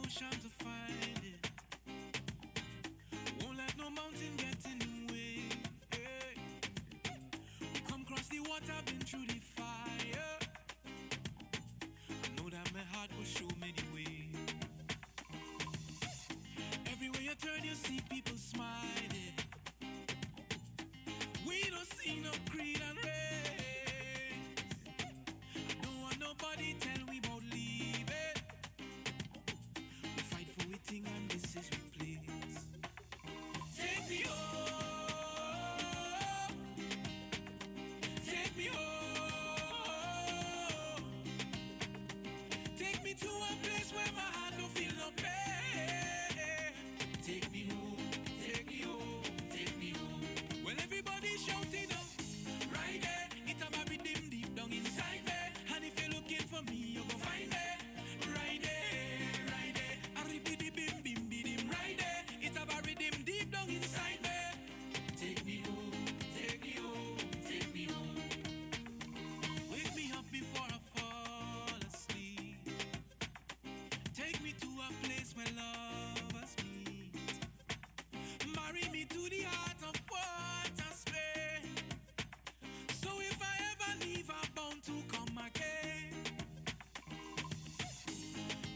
ocean to find it. Won't let no mountain get in the way. Hey. We come across the water, been through the fire. I know that my heart will show me the way. Everywhere you turn, you see people smiling. We don't see no creed and race. I don't want nobody tell we about leaving. We fight for a thing and this is we place. Take me home. Take me home. Take me to a place where my heart don't feel no pain. Take me home. Take me home. Take me home. Well, everybody shouting out, right there. It's a rhythm deep down inside me. And if you're looking for me, you go find me. Right there, right there. A ribidi bim bim bidim, right there. It's a rhythm deep down inside me. Take me home, take me home, take me home. Wake me up before I fall asleep. Take me to a place where lovers meet. Marry me to the heart of water space. So if I ever leave, I'm bound to come again.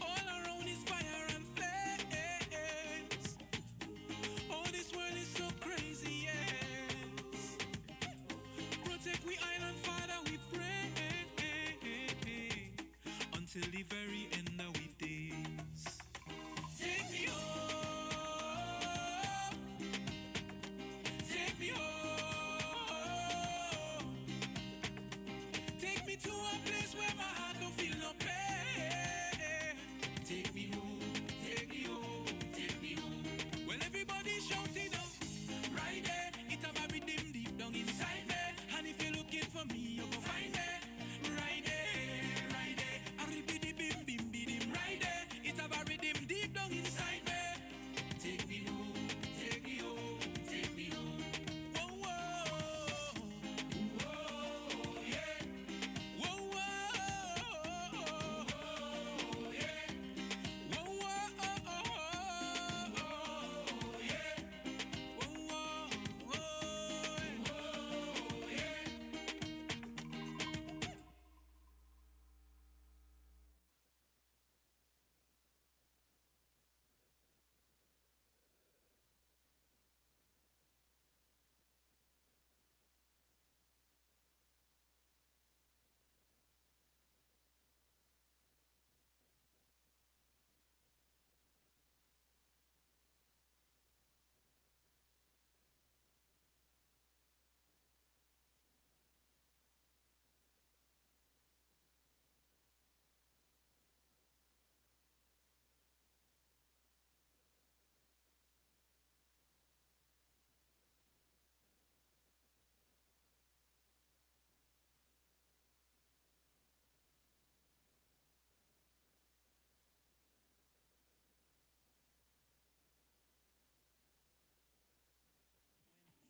All around is fire and flames. Oh, this world is so crazy, yes. Protect we island, Father, we pray. Until the very end of we days. Take me home. Take me home. Take me to a place where my heart don't feel no pain. Take me home. Take me home. Take me home. Well, everybody shouting out, right there. It's a rhythm deep down inside me. And if you're looking for me, you go find me. Right there, right there. A ribidi bim bim bidim, right there. It's a rhythm deep down inside me. Take me home. Take me home. Take me home. Whoa, whoa. Whoa, yeah. Whoa, whoa. Whoa, yeah. Whoa, whoa. Yeah. Whoa, whoa. Whoa, yeah.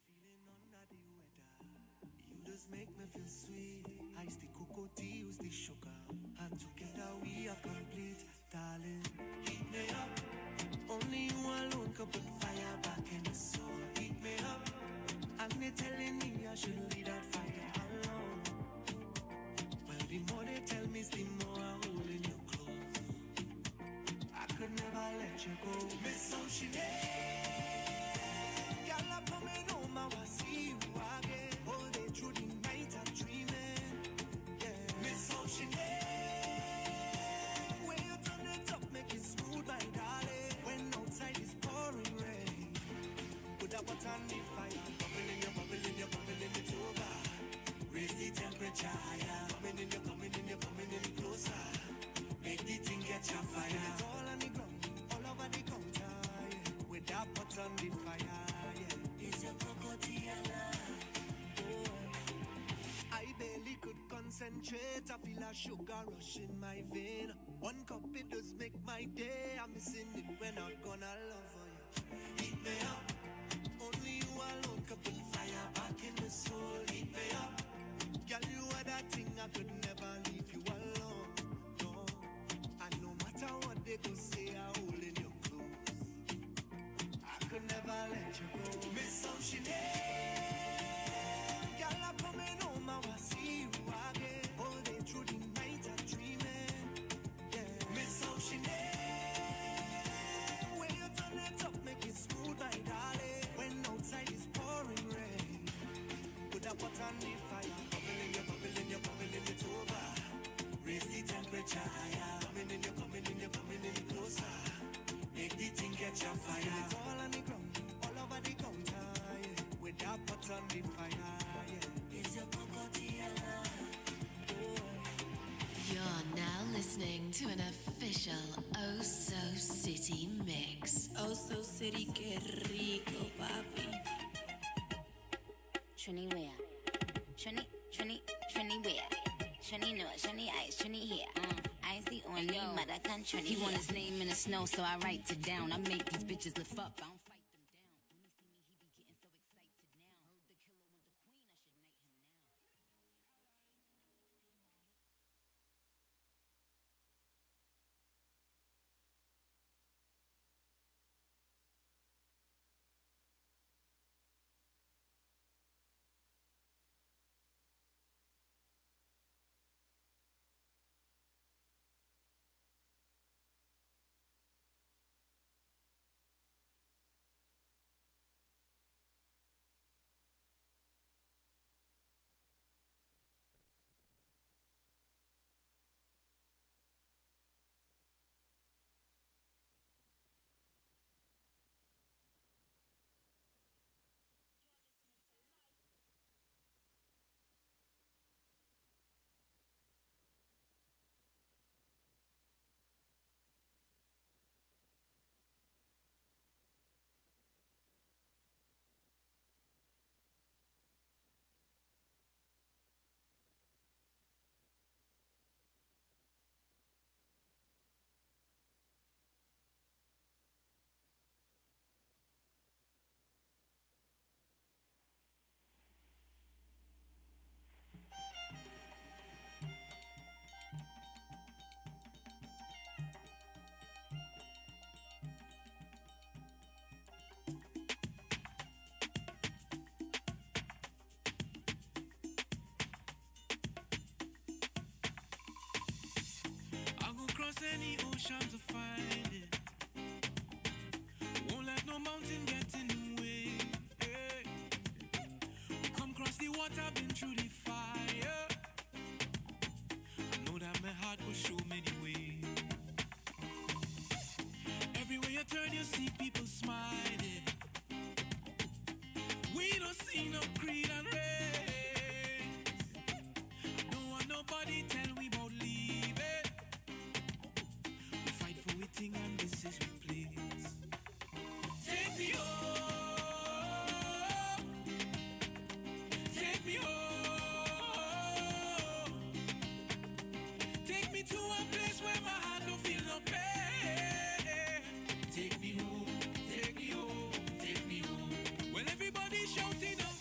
Feeling under the weather, you just make me feel sweet. Ice the cocoa tea, use the sugar, and together we are complete, darling. Heat me up, only you alone can put fire back in the soul. Heat me up, and they telling me I should leave that fire alone. Well, the more they tell me, the more I'm holding you close. I could never let you go, Miss Ocean. Girl, I'm coming home, I will see you again. All day through the night, I'm dreaming. Yeah, Miss Ocean. When you turn it up, make it smooth, my darling. When outside is pouring rain, put that water on the fire. Bubbling, you're bubbling, you're bubbling it over. Raise the temperature higher. Coming in, you're coming in, you're coming in closer. Make the thing get your fire. It's all on the ground, all over the counter. Yeah. With that pot on the fire. It's your crocodile. Oh, I barely could concentrate. I feel a sugar rush in my vein. One cup, it does make my day. I'm missing it when I'm gonna love for you. Heat me up. Only you alone can put fire back in the soul. Heat me up. Girl, you are that thing I could never leave you alone. No, and no matter what they go say, I will can't let you go. Miss Oceanade, girl, I'm coming home, I will see you again. All day through the night, I'm dreaming. Yeah, Miss Oceanade, when you turn it up, make it smooth, my darling. When outside is pouring rain, put a pot on the fire. Bubbling, you're bubbling, you're bubbling, it's over. Raise the temperature higher. Coming in, you're coming in, you're coming in closer. Make the thing catch on fire. It's all on the ground, all over the counter, yeah. With that pot on the fire, yeah. It's your cocotiella. You're now listening to an official Oh So City mix. Oh So City, que rico, papi. Trini where? Trini where? Trini know, Trini ice, Trini here. I's the only mother can Trini. He want his name in the snow, so I write it down. I make these bitches lift up. I don't fight them down. When he see me, he be getting so excited now. Heard the killer want the queen, I should knight him now. Cross any ocean to find it. Won't let no mountain get in the way. Hey. We come cross the water, been through the fire. I know that my heart will show me the way. Everywhere you turn, you see people smiling. We don't see no creed and race. I don't want nobody tell we about leaving. And this is your place. Take me home. Take me home. Take me to a place where my heart don't feel no pain. Take me home. Take me home. Take me home. When everybody's shouting up,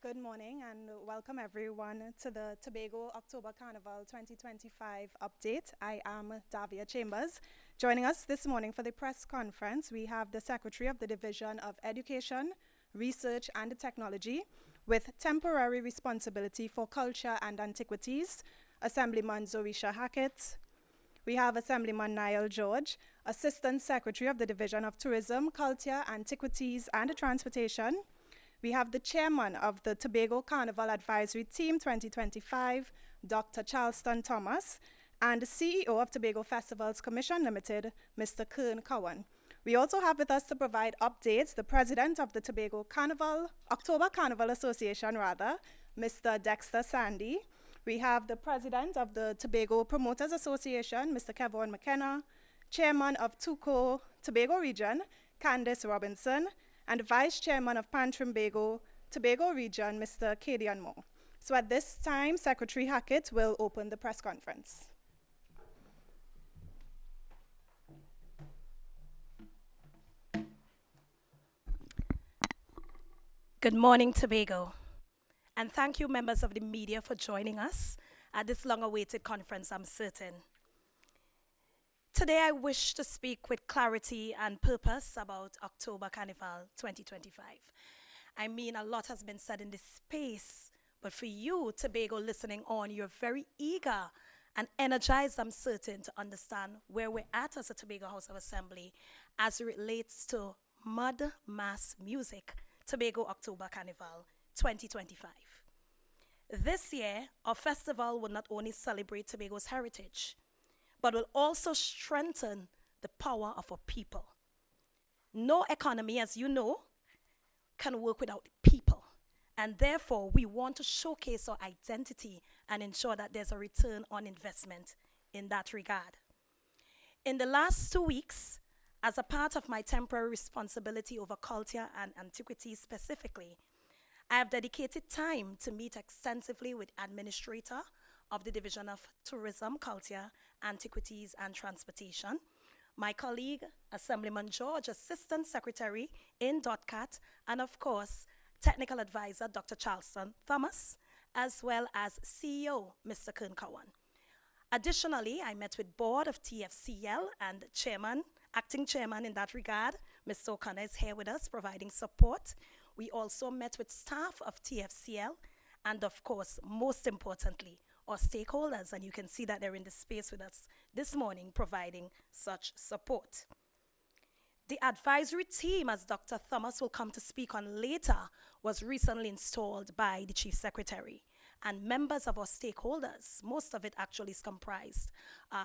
Good morning and welcome everyone to the Tobago October Carnival 2025 update. I am Davia Chambers. Joining us this morning for the press conference, we have the Secretary of the Division of Education, Research and Technology with temporary responsibility for culture and antiquities, Assemblyman Zorisha Hackett. We have Assemblyman Niall George, Assistant Secretary of the Division of Tourism, Culture, Antiquities and Transportation. We have the Chairman of the Tobago Carnival Advisory Team 2025, Dr. Charleston Thomas, and the CEO of Tobago Festivals Commission Limited, Mr. Kern Cowan. We also have with us to provide updates the President of the Tobago Carnival, October Carnival Association Mr. Dexter Sandy. We have the President of the Tobago Promoters Association, Mr. Kevin McKenna, Chairman of TUCO Tobago Region, Candice Robinson, and Vice Chairman of Pan-Trimbago Tobago Region, Mr. Cadian Moore. So at this time, Secretary Hackett will open the press conference. Good morning, Tobago. And thank you, members of the media, for joining us at this long-awaited conference, I'm certain. Today, I wish to speak with clarity and purpose about October Carnival 2025. I mean, a lot has been said in this space, but for you, Tobago, listening on, you're very eager and energized, I'm certain, to understand where we're at as a Tobago House of Assembly as it relates to mud mass music, Tobago October Carnival 2025. This year, our festival will not only celebrate Tobago's heritage, but will also strengthen the power of our people. No economy, as you know, can work without people. And therefore, we want to showcase our identity and ensure that there's a return on investment in that regard. In the last 2 weeks, as a part of my temporary responsibility over culture and antiquities specifically, I have dedicated time to meet extensively with Administrator of the Division of Tourism, Culture, Antiquities and Transportation, my colleague, Assemblyman George, Assistant Secretary in DOTCAT, and of course, Technical Advisor Dr. Charleston Thomas, as well as CEO Mr. Kern Cowan. Additionally, I met with Board of TFCL and Acting Chairman in that regard. Mr. O'Connor is here with us providing support. We also met with staff of TFCL and of course, most importantly, our stakeholders, and you can see that they're in the space with us this morning providing such support. The advisory team, as Dr. Thomas will come to speak on later, was recently installed by the Chief Secretary. And members of our stakeholders, most of it actually is comprised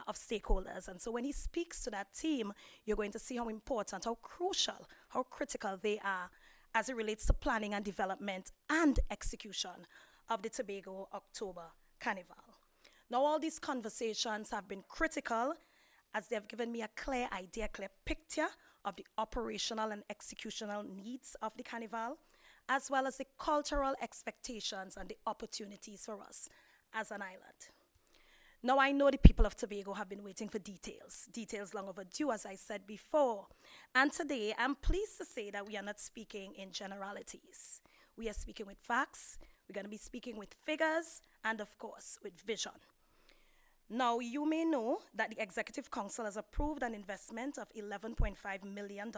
of stakeholders. And so when he speaks to that team, you're going to see how important, how crucial, how critical they are as it relates to planning and development and execution of the Tobago October Carnival. Now, all these conversations have been critical as they have given me a clear idea, clear picture of the operational and executional needs of the Carnival, as well as the cultural expectations and the opportunities for us as an island. Now, I know the people of Tobago have been waiting for details long overdue, as I said before. And today, I'm pleased to say that we are not speaking in generalities. We are speaking with facts, we're going to be speaking with figures, and of course, with vision. Now, you may know that the Executive Council has approved an investment of $11.5 million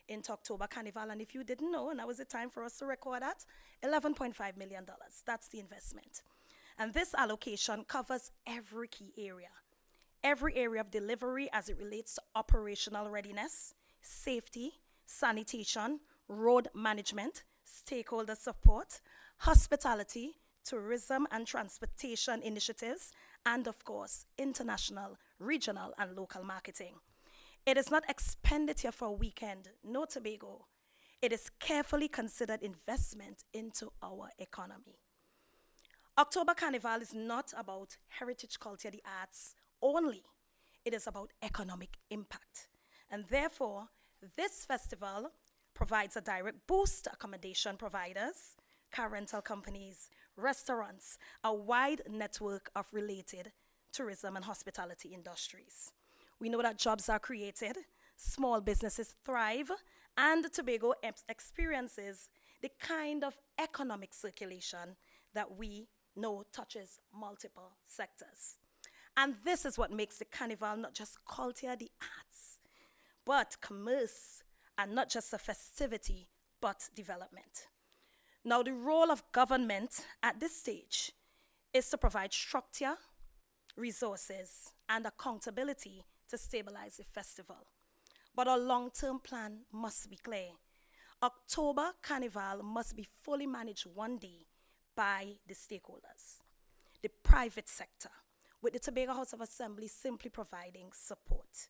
into October Carnival. And if you didn't know, now is the time for us to record that, $11.5 million. That's the investment. And this allocation covers every key area of delivery as it relates to operational readiness, safety, sanitation, road management, stakeholder support, hospitality, tourism and transportation initiatives, and of course, international, regional, and local marketing. It is not expenditure for a weekend, no Tobago. It is carefully considered investment into our economy. October Carnival is not about heritage, culture, the arts only. It is about economic impact. And therefore, this festival provides a direct boost to accommodation providers, car rental companies, restaurants, a wide network of related tourism and hospitality industries. We know that jobs are created, small businesses thrive, and Tobago experiences the kind of economic circulation that we know touches multiple sectors. And this is what makes the Carnival not just culture, the arts, but commerce, and not just a festivity, but development. Now, the role of government at this stage is to provide structure, resources, and accountability to stabilize the festival. But our long-term plan must be clear. October Carnival must be fully managed one day by the stakeholders, the private sector, with the Tobago House of Assembly simply providing support.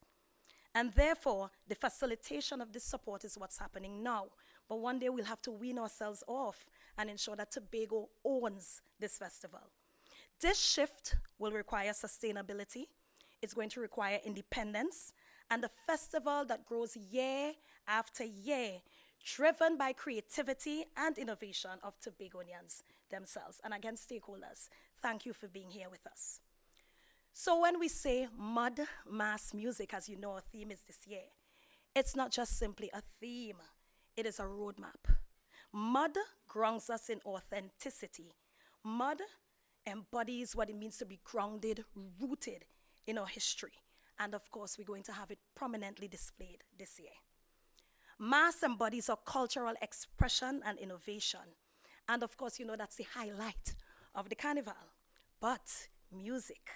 And therefore, the facilitation of this support is what's happening now. But one day we'll have to wean ourselves off and ensure that Tobago owns this festival. This shift will require sustainability. It's going to require independence and a festival that grows year after year, driven by creativity and innovation of Tobagonians themselves. And again, stakeholders, thank you for being here with us. So when we say mud mass music, as you know, our theme is this year, it's not just simply a theme, it is a roadmap. Mud grounds us in authenticity. Mud embodies what it means to be grounded, rooted in our history. And of course, we're going to have it prominently displayed this year. Mass embodies our cultural expression and innovation. And of course, you know that's the highlight of the Carnival. But music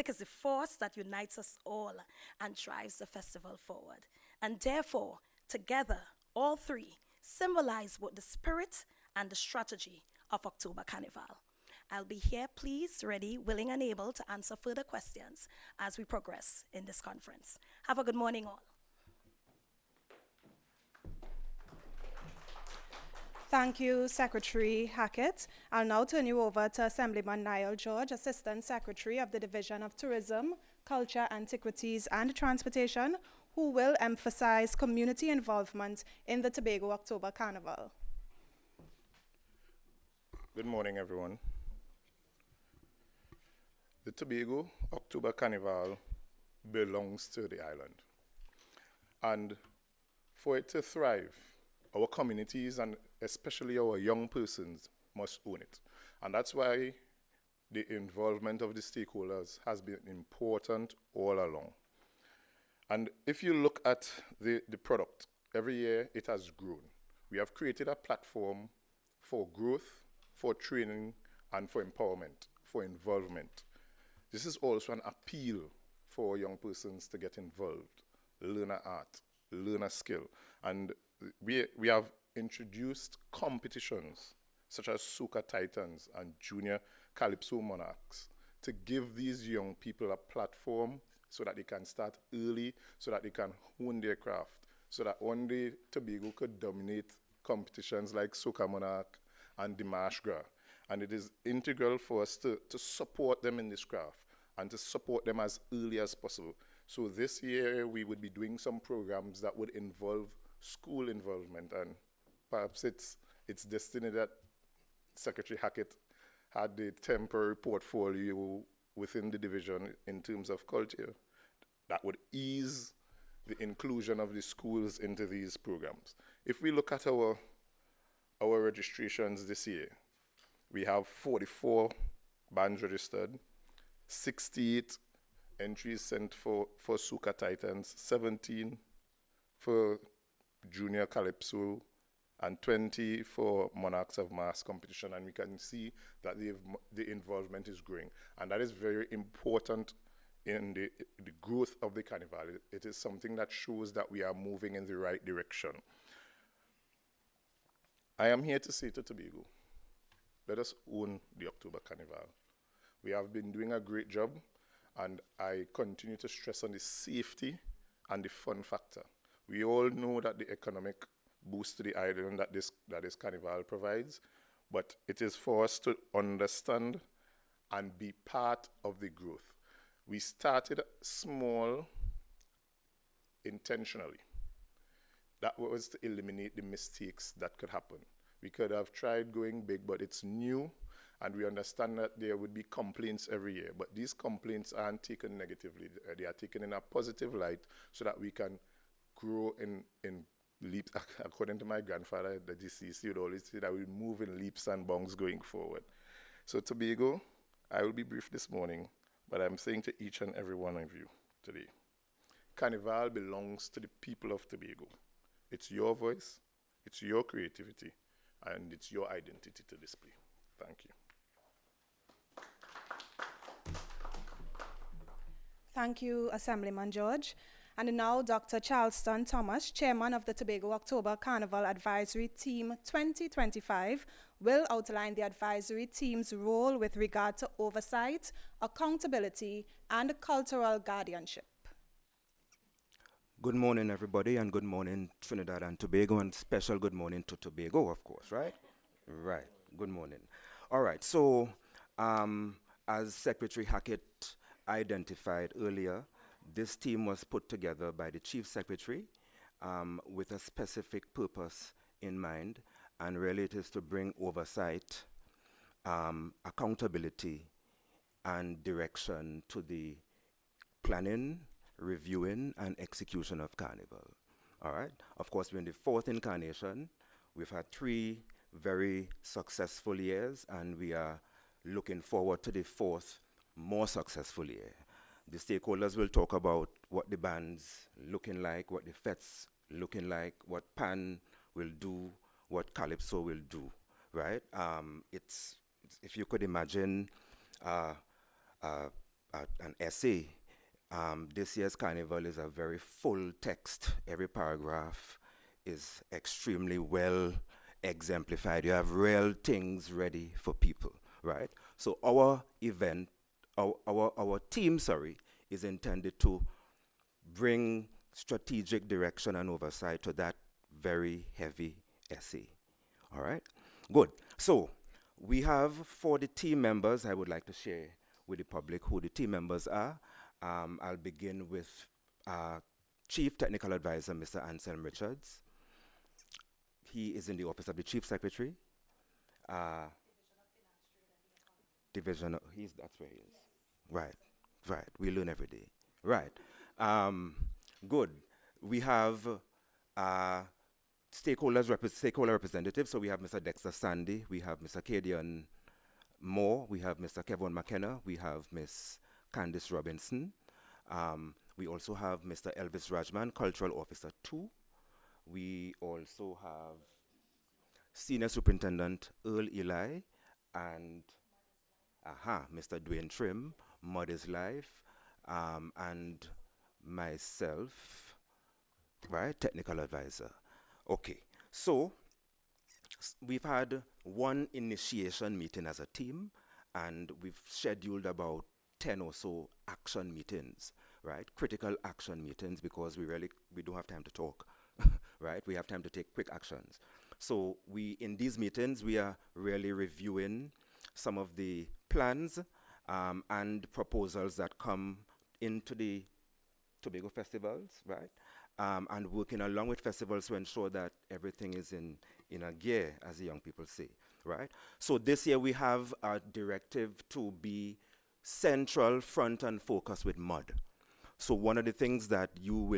is the force that unites us all and drives the festival forward. And therefore, together, all three symbolize both the spirit and the strategy of October Carnival. I'll be here, please, ready, willing, and able to answer further questions as we progress in this conference. Have a good morning, all. Thank you, Secretary Hackett. I'll now turn you over to Assemblyman Niall George, Assistant Secretary of the Division of Tourism, Culture, Antiquities, and Transportation, who will emphasize community involvement in the Tobago October Carnival. Good morning, everyone. The Tobago October Carnival belongs to the island. And for it to thrive, our communities and especially our young persons must own it. And that's why the involvement of the stakeholders has been important all along. And if you look at the product, every year it has grown. We have created a platform for growth, for training, and for empowerment, for involvement. This is also an appeal for young persons to get involved, learn an art, learn a skill. And we have introduced competitions such as Soca Titans and Junior Calypso Monarchs to give these young people a platform so that they can start early, so that they can hone their craft, so that one day Tobago could dominate competitions like Soca Monarch and the Marsh Gras. And it is integral for us to support them in this craft and to support them as early as possible. So this year we would be doing some programs that would involve school involvement, and perhaps it's destiny that Secretary Hackett had the temporary portfolio within the division in terms of culture that would ease the inclusion of the schools into these programs. If we look at our registrations this year, we have 44 bands registered, 68 entries sent for Soca Titans, 17 for Junior Calypso, and 20 for Monarchs of Mass competition. And we can see that the involvement is growing. And that is very important in the growth of the Carnival. It is something that shows that we are moving in the right direction. I am here to say to Tobago, let us own the October Carnival. We have been doing a great job, and I continue to stress on the safety and the fun factor. We all know that the economic boost to the island that this Carnival provides, but it is for us to understand and be part of the growth. We started small intentionally. That was to eliminate the mistakes that could happen. We could have tried going big, but it's new, and we understand that there would be complaints every year. But these complaints aren't taken negatively. They are taken in a positive light so that we can grow in leap. According to my grandfather, the deceased, he would always say that we move in leaps and bounds going forward. So Tobago, I will be brief this morning, but I'm saying to each and every one of you today, Carnival belongs to the people of Tobago. It's your voice, it's your creativity, and it's your identity to display. Thank you. Thank you, Assemblyman George. And now Dr. Charleston Thomas, Chairman of the Tobago October Carnival Advisory Team 2025, will outline the advisory team's role with regard to oversight, accountability, and cultural guardianship. Good morning, everybody, and good morning, Trinidad and Tobago, and special good morning to Tobago, of course, right? Right, good morning. All right, so as Secretary Hackett identified earlier, this team was put together by the Chief Secretary with a specific purpose in mind, and really it is to bring oversight, accountability, and direction to the planning, reviewing, and execution of Carnival. All right. Of course, we're in the fourth incarnation. We've had 3 very successful years, and we are looking forward to the 4th, more successful year. The stakeholders will talk about what the band's looking like, what the FET's looking like, what Pan will do, what Calypso will do, right? It's if you could imagine an essay. This year's Carnival is a very full text. Every paragraph is extremely well exemplified. You have real things ready for people, right? So our event, our team, is intended to bring strategic direction and oversight to that very heavy essay. All right? Good. So we have, for the team members, I would like to share with the public who the team members are. I'll begin with Chief Technical Advisor, Mr. Anselm Richards. He is in the office of the Chief Secretary. Division of, that's where he is. Right, right. We learn every day. Right. Good. We have stakeholder representatives. So we have Mr. Dexter Sandy, we have Mr. Cadian Moore, we have Mr. Kevin McKenna, we have Ms. Candice Robinson. We also have Mr. Elvis Rajman, Cultural Officer 2. We also have Senior Superintendent Earl Eli and Mr. Dwayne Trim, Mother's Life, and myself, right, Technical Advisor. Okay, so we've had one initiation meeting as a team, and we've scheduled about 10 or so action meetings, right? Critical action meetings, because we don't have time to talk, right? We have time to take quick actions. So in these meetings, we are really reviewing some of the plans and proposals that come into the Tobago festivals, right? And working along with festivals to ensure that everything is in a gear, as the young people say, right? So this year we have a directive to be central, front, and focus with mud. So one of the things that you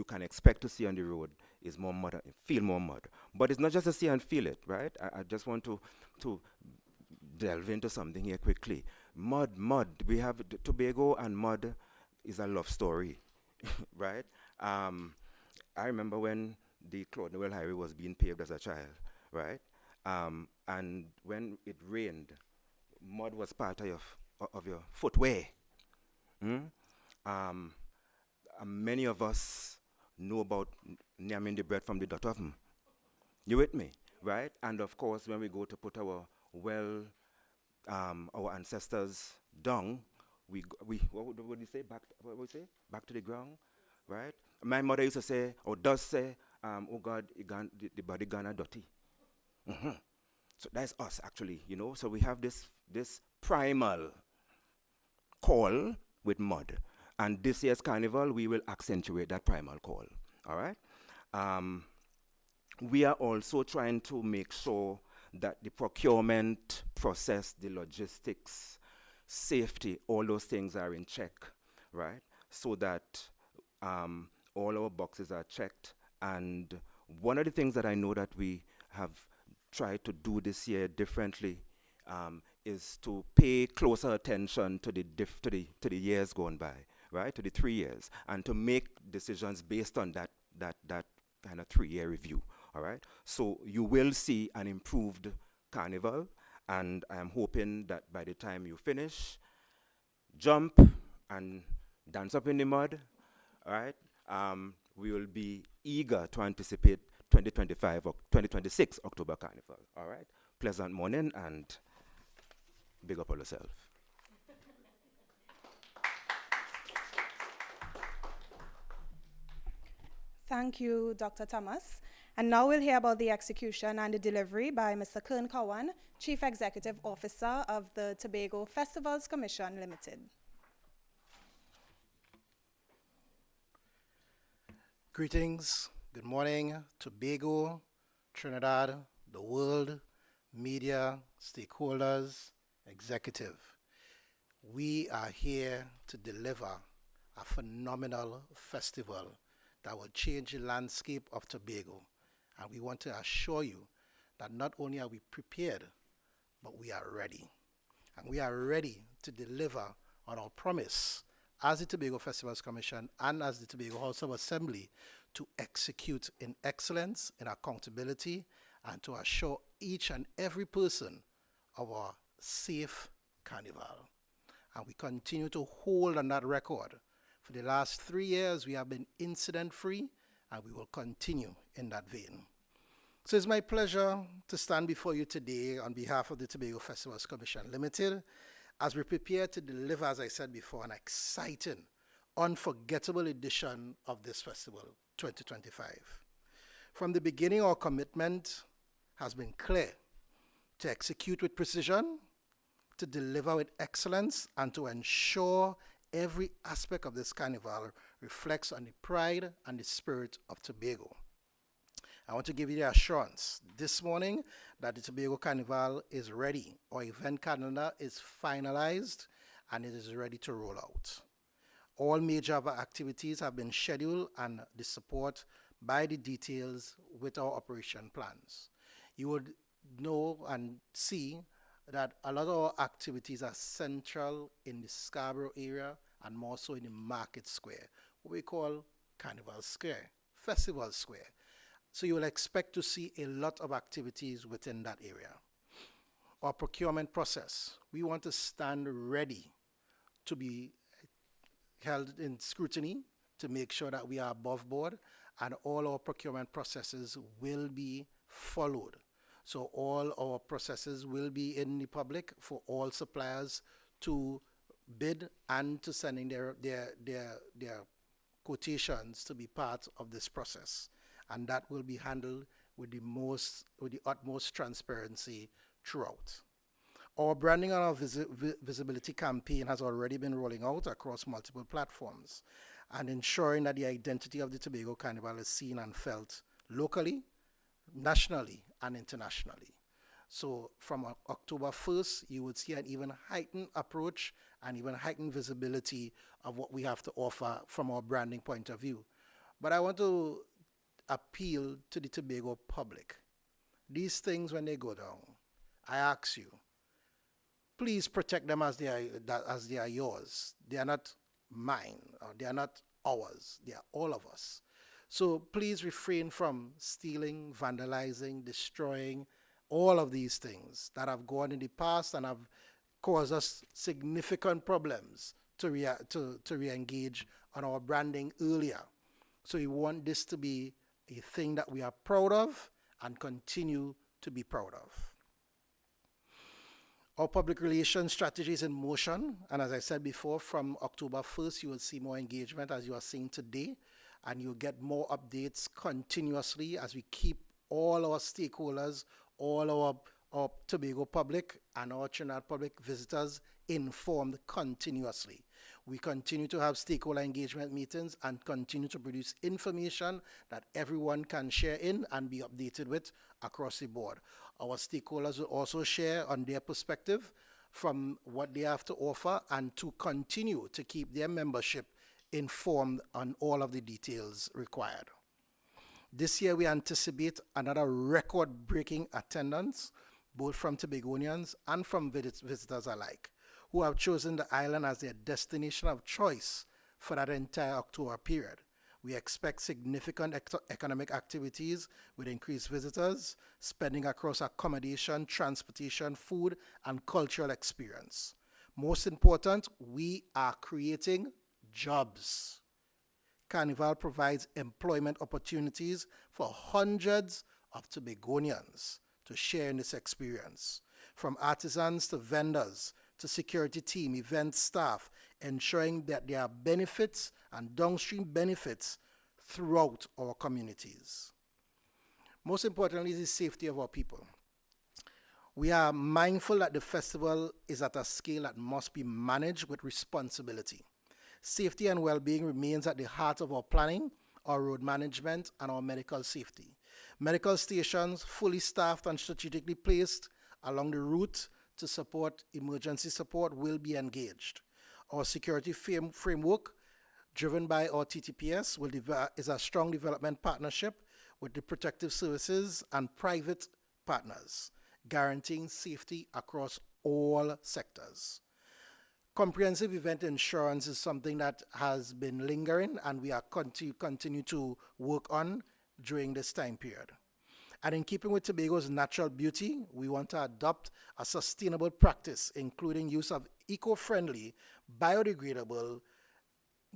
can expect to see on the road is more mud, feel more mud. But it's not just to see and feel it, right? I just want to delve into something here quickly. Mud. We have Tobago, and mud is a love story, right? I remember when the Claude Noel Highway was being paved as a child, right? And when it rained, mud was part of your footwear. Many of us know about nyamming the bread from the dot oven. You with me, right? And of course, when we go to put our ancestors dung, what would you say? Back to the ground, right? My mother used to say, or does say, oh God, the body gonna dirty. So that's us, actually, you know. So we have this primal call with mud. And this year's Carnival, we will accentuate that primal call, all right? We are also trying to make sure that the procurement process, the logistics, safety, all those things are in check, right? So that all our boxes are checked and One of the things that I know that we have tried to do this year differently is to pay closer attention to the years gone by, right? To the 3 years, and to make decisions based on that kind of 3-year review. All right. So you will see an improved Carnival, and I am hoping that by the time you finish, jump and dance up in the mud. All right. We will be eager to anticipate 2025 or 2026 October Carnival. All right. Pleasant morning and big up on yourself. Thank you, Dr. Thomas. And now we'll hear about the execution and the delivery by Mr. Kern Cowan, Chief Executive Officer of the Tobago Festivals Commission Limited. Greetings, good morning, Tobago, Trinidad, the world, media, stakeholders, executive. We are here to deliver a phenomenal festival that will change the landscape of Tobago. And we want to assure you that not only are we prepared, but we are ready. And we are ready to deliver on our promise as the Tobago Festivals Commission and as the Tobago House of Assembly to execute in excellence, in accountability, and to assure each and every person of our safe carnival. And we continue to hold on that record. For the last 3 years, we have been incident-free, and we will continue in that vein. So it's my pleasure to stand before you today on behalf of the Tobago Festivals Commission Limited as we prepare to deliver, as I said before, an exciting, unforgettable edition of this festival, 2025. From the beginning, our commitment has been clear: to execute with precision, to deliver with excellence, and to ensure every aspect of this carnival reflects on the pride and the spirit of Tobago. I want to give you the assurance this morning that the Tobago Carnival is ready. Our event calendar is finalized and it is ready to roll out. All major activities have been scheduled and the support by the details with our operation plans. You would know and see that a lot of our activities are central in the Scarborough area and more so in the Market Square, what we call Carnival Square, Festival Square. So you will expect to see a lot of activities within that area. Our procurement process, we want to stand ready to be held in scrutiny to make sure that we are above board, and all our procurement processes will be followed. So all our processes will be in the public for all suppliers to bid and to sending their quotations to be part of this process. And that will be handled with the utmost transparency throughout. Our branding and our visibility campaign has already been rolling out across multiple platforms and ensuring that the identity of the Tobago Carnival is seen and felt locally, nationally, and internationally. So from October 1st, you would see an even heightened approach and even heightened visibility of what we have to offer from our branding point of view. But I want to appeal to the Tobago public. These things, when they go down, I ask you, please protect them as they are yours. They are not mine, or they are not ours. They are all of us. So please refrain from stealing, vandalizing, destroying, all of these things that have gone in the past and have caused us significant problems to re-engage on our branding earlier. So we want this to be a thing that we are proud of and continue to be proud of. Our public relations strategy is in motion, and as I said before, from October 1st, you will see more engagement as you are seeing today, and you'll get more updates continuously as we keep all our stakeholders, all our Tobago public and our Trinidad public visitors informed continuously. We continue to have stakeholder engagement meetings and continue to produce information that everyone can share in and be updated with across the board. Our stakeholders will also share on their perspective from what they have to offer and to continue to keep their membership informed on all of the details required. This year we anticipate another record-breaking attendance, both from Tobagonians and from visitors alike, who have chosen the island as their destination of choice for that entire October period. We expect significant economic activities with increased visitors, spending across accommodation, transportation, food, and cultural experience. Most important, we are creating jobs. Carnival provides employment opportunities for hundreds of Tobagonians to share in this experience, from artisans to vendors to security team, event staff, ensuring that there are benefits and downstream benefits throughout our communities. Most importantly is the safety of our people. We are mindful that the festival is at a scale that must be managed with responsibility. Safety and well-being remains at the heart of our planning, our road management, and our medical safety. Medical stations, fully staffed and strategically placed along the route to support emergency support, will be engaged. Our security framework, driven by our TTPS, is a strong development partnership with the protective services and private partners, guaranteeing safety across all sectors. Comprehensive event insurance is something that has been lingering, and we are continue to work on during this time period. And in keeping with Tobago's natural beauty, we want to adopt a sustainable practice, including use of eco-friendly, biodegradable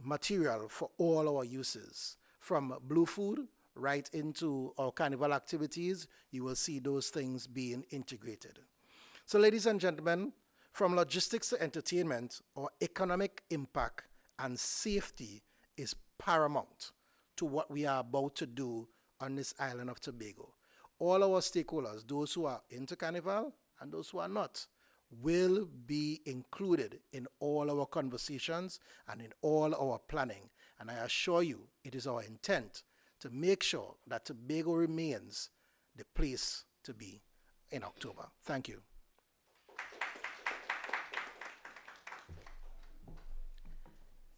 material for all our uses. From blue food right into our carnival activities, you will see those things being integrated. So ladies and gentlemen, from logistics to entertainment, our economic impact and safety is paramount to what we are about to do on this island of Tobago. All our stakeholders, those who are into Carnival and those who are not, will be included in all our conversations and in all our planning. And I assure you, it is our intent to make sure that Tobago remains the place to be in October. Thank you.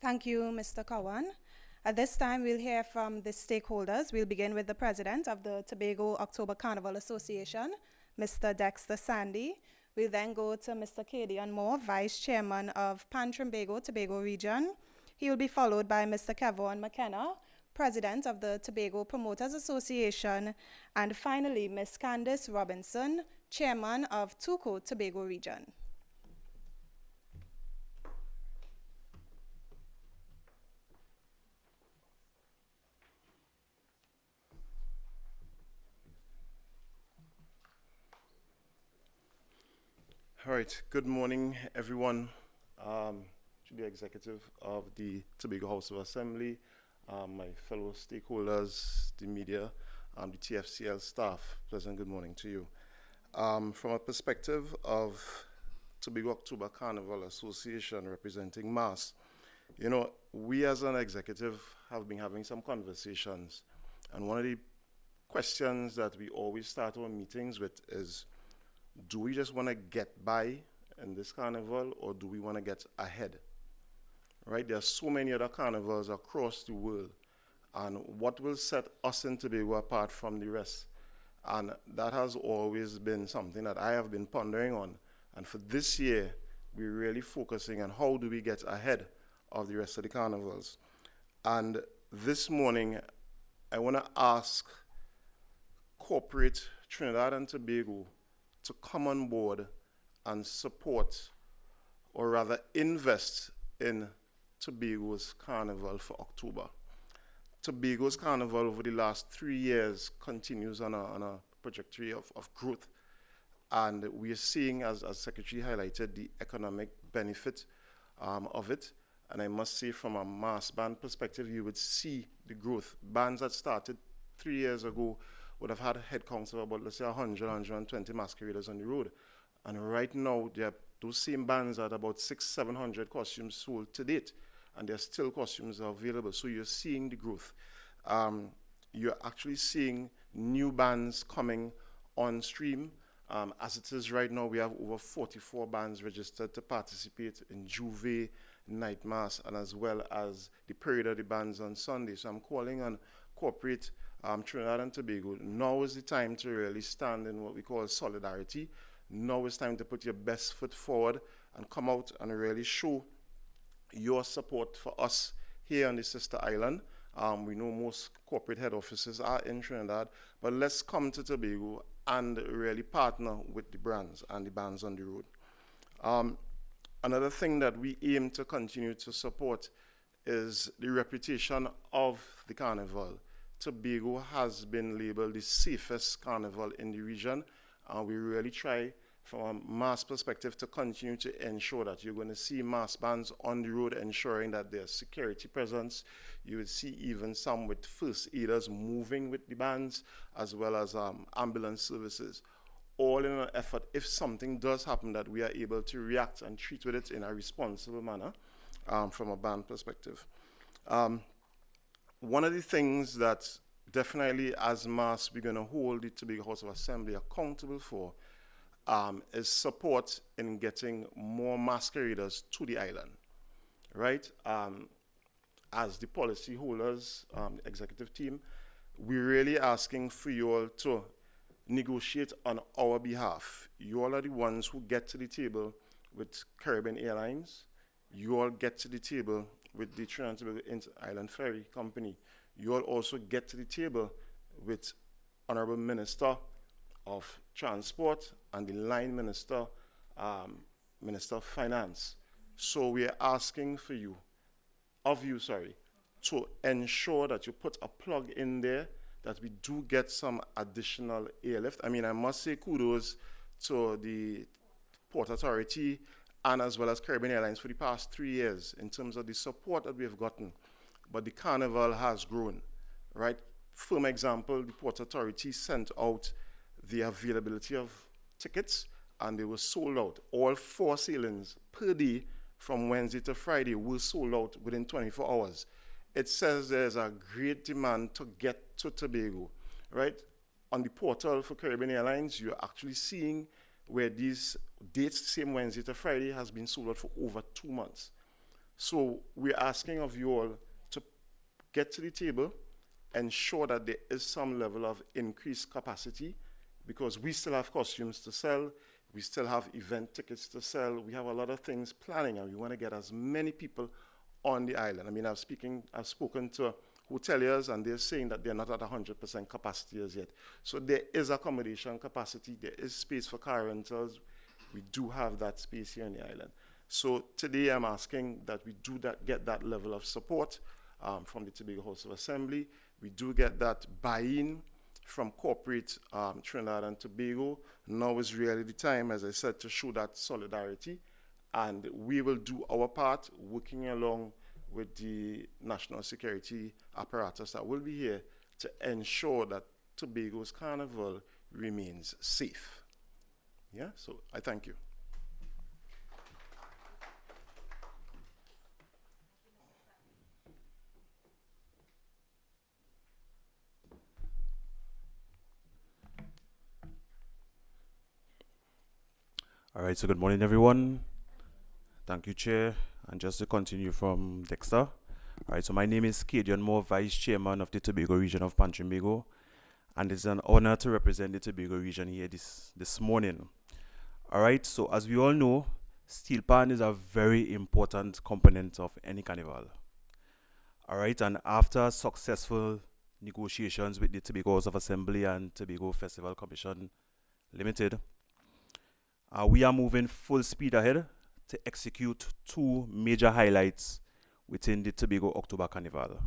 Thank you, Mr. Kawan. At this time, we'll hear from the stakeholders. We'll begin with the president of the Tobago October Carnival Association, Mr. Dexter Sandy. We'll then go to Mr. Cadian Moore, vice chairman of Pan-Trimbago, Tobago region. He will be followed by Mr. Kevon McKenna, president of the Tobago Promoters Association, and finally, Ms. Candice Robinson, chairman of Tuco, Tobago region. All right, good morning, everyone. To the executive of the Tobago House of Assembly, my fellow stakeholders, the media, the TFCL staff, pleasant good morning to you. From a perspective of Tobago October Carnival Association representing MAS, you know, we as an executive have been having some conversations, and one of the questions that we always start our meetings with is, do we just want to get by in this carnival, or do we want to get ahead? Right? There are so many other carnivals across the world, and what will set us in Tobago apart from the rest? And that has always been something that I have been pondering on. And for this year, we're really focusing on how do we get ahead of the rest of the carnivals. And this morning, I want to ask corporate Trinidad and Tobago to come on board and support, or rather invest in Tobago's Carnival for October. Tobago's Carnival over the last 3 years continues on a trajectory of growth. And we are seeing, as Secretary highlighted, the economic benefit of it. And I must say, from a mass band perspective, you would see the growth. Bands that started 3 years ago would have had headcounts of about, let's say, 100, 120 masqueraders on the road. And right now, those same bands are at about 600, 700 costumes sold to date, and there's still costumes available. So you're seeing the growth. You're actually seeing new bands coming on stream. As it is right now, we have over 44 bands registered to participate in Juve, Night Mass, and as well as the Parade of the Bands on Sunday. So I'm calling on corporate Trinidad and Tobago, now is the time to really stand in what we call solidarity. Now is time to put your best foot forward and come out and really show your support for us here on the sister island. We know most corporate head offices are in Trinidad, but let's come to Tobago and really partner with the brands and the bands on the road. Another thing that we aim to continue to support is the reputation of the carnival. Tobago has been labeled the safest carnival in the region, and we really try from a mass perspective to continue to ensure that you're going to see mass bands on the road, ensuring that there's security presence. You would see even some with first aiders moving with the bands, as well as ambulance services, all in an effort, if something does happen, that we are able to react and treat with it in a responsible manner from a band perspective. One of the things that definitely as mass we're going to hold the Tobago House of Assembly accountable for is support in getting more masqueraders to the island, right? As the policy holders, executive team, we're really asking for you all to negotiate on our behalf. You all are the ones who get to the table with Caribbean Airlines. You all get to the table with the Trinidad and Tobago Inter-Island Ferry Company. You all also get to the table with Honorable Minister of Transport and the line minister, Minister of Finance. So we are asking for you, to ensure that you put a plug in there, that we do get some additional airlift. I mean, I must say kudos to the Port Authority and as well as Caribbean Airlines for the past 3 years in terms of the support that we have gotten. But the carnival has grown, right? For example, the Port Authority sent out the availability of tickets, and they were sold out. All 4 sailings per day from Wednesday to Friday were sold out within 24 hours. It says there's a great demand to get to Tobago, right? On the portal for Caribbean Airlines, you're actually seeing where these dates, same Wednesday to Friday, has been sold out for over 2 months. So we're asking of you all to get to the table, ensure that there is some level of increased capacity, because we still have costumes to sell, we still have event tickets to sell, we have a lot of things planning, and we want to get as many people on the island. I mean, I've spoken to hoteliers, and they're saying that they're not at 100% capacity as yet. So there is accommodation capacity, there is space for car rentals. We do have that space here on the island. So today I'm asking that we do get that level of support from the Tobago House of Assembly. We do get that buy-in from corporate Trinidad and Tobago. Now is really the time, as I said, to show that solidarity. And we will do our part, working along with the national security apparatus that will be here to ensure that Tobago's carnival remains safe. Yeah, so I thank you. All right, so good morning, everyone. Thank you, Chair. And just to continue from Dexter. All right, so my name is Cadian Moore, Vice Chairman of the Tobago region of Trinbago, and it's an honor to represent the Tobago region here this morning. All right, so as we all know, steel pan is a very important component of any carnival. All right, and after successful negotiations with the Tobago House of Assembly and Tobago Festival Commission Limited, we are moving full speed ahead to execute 2 major highlights within the Tobago October Carnival.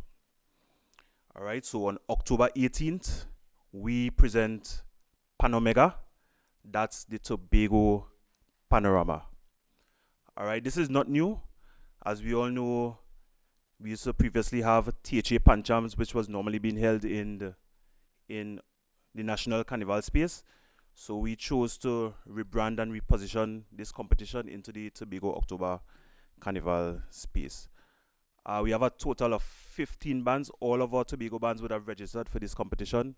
All right, so on October 18th, we present Panomega. That's the Tobago Panorama. All right, this is not new. As we all know, we used to previously have THA Panchams, which was normally being held in the National Carnival space. So we chose to rebrand and reposition this competition into the Tobago October Carnival space. We have a total of 15 bands. All of our Tobago bands would have registered for this competition.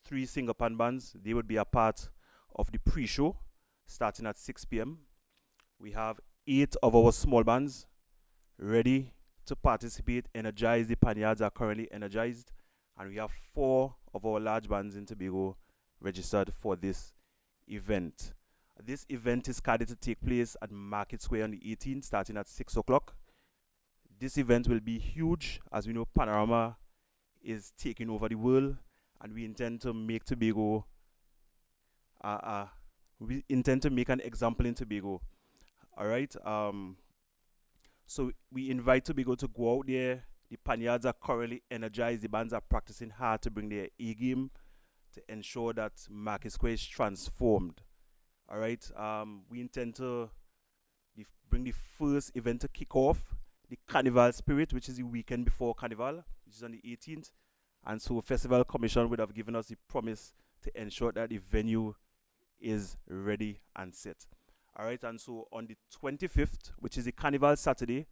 3 single pan bands. They would be a part of the pre-show starting at 6 p.m. We have 8 of our small bands ready to participate, energized. The panyards are currently energized, And we have 4 of our large bands in Tobago registered for this event. This event is scheduled to take place at Market Square on the 18th, starting at 6 o'clock. This event will be huge. As we know, Panorama is taking over the world, and we intend to make Tobago, we intend to make an example in Tobago. All right. So we invite Tobago to go out there. The Panyards are currently energized. The bands are practicing hard to bring their A game to ensure that Market Square is transformed. All right. We intend to bring the first event to kick off, the Carnival Spirit, which is the weekend before Carnival, which is on the 18th. And so Festival Commission would have given us the promise to ensure that the venue is ready and set. All right. And so on the 25th, which is the Carnival Saturday,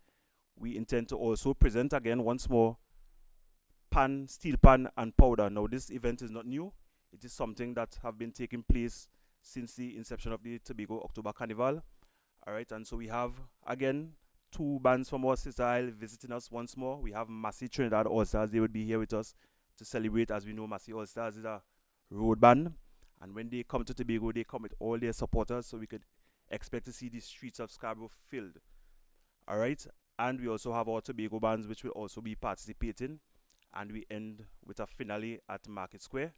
we intend to also present again once more pan, steel pan and powder. Now this event is not new. It is something that have been taking place since the inception of the Tobago October Carnival. All right, and so we have, again, 2 bands from our sister isle visiting us once more. We have Massey Trinidad All-Stars. They would be here with us to celebrate. As we know, Massey All-Stars is a road band. And when they come to Tobago, they come with all their supporters, so we could expect to see the streets of Scarborough filled. All right, and we also have our Tobago bands, which will also be participating. And we end with a finale at Market Square,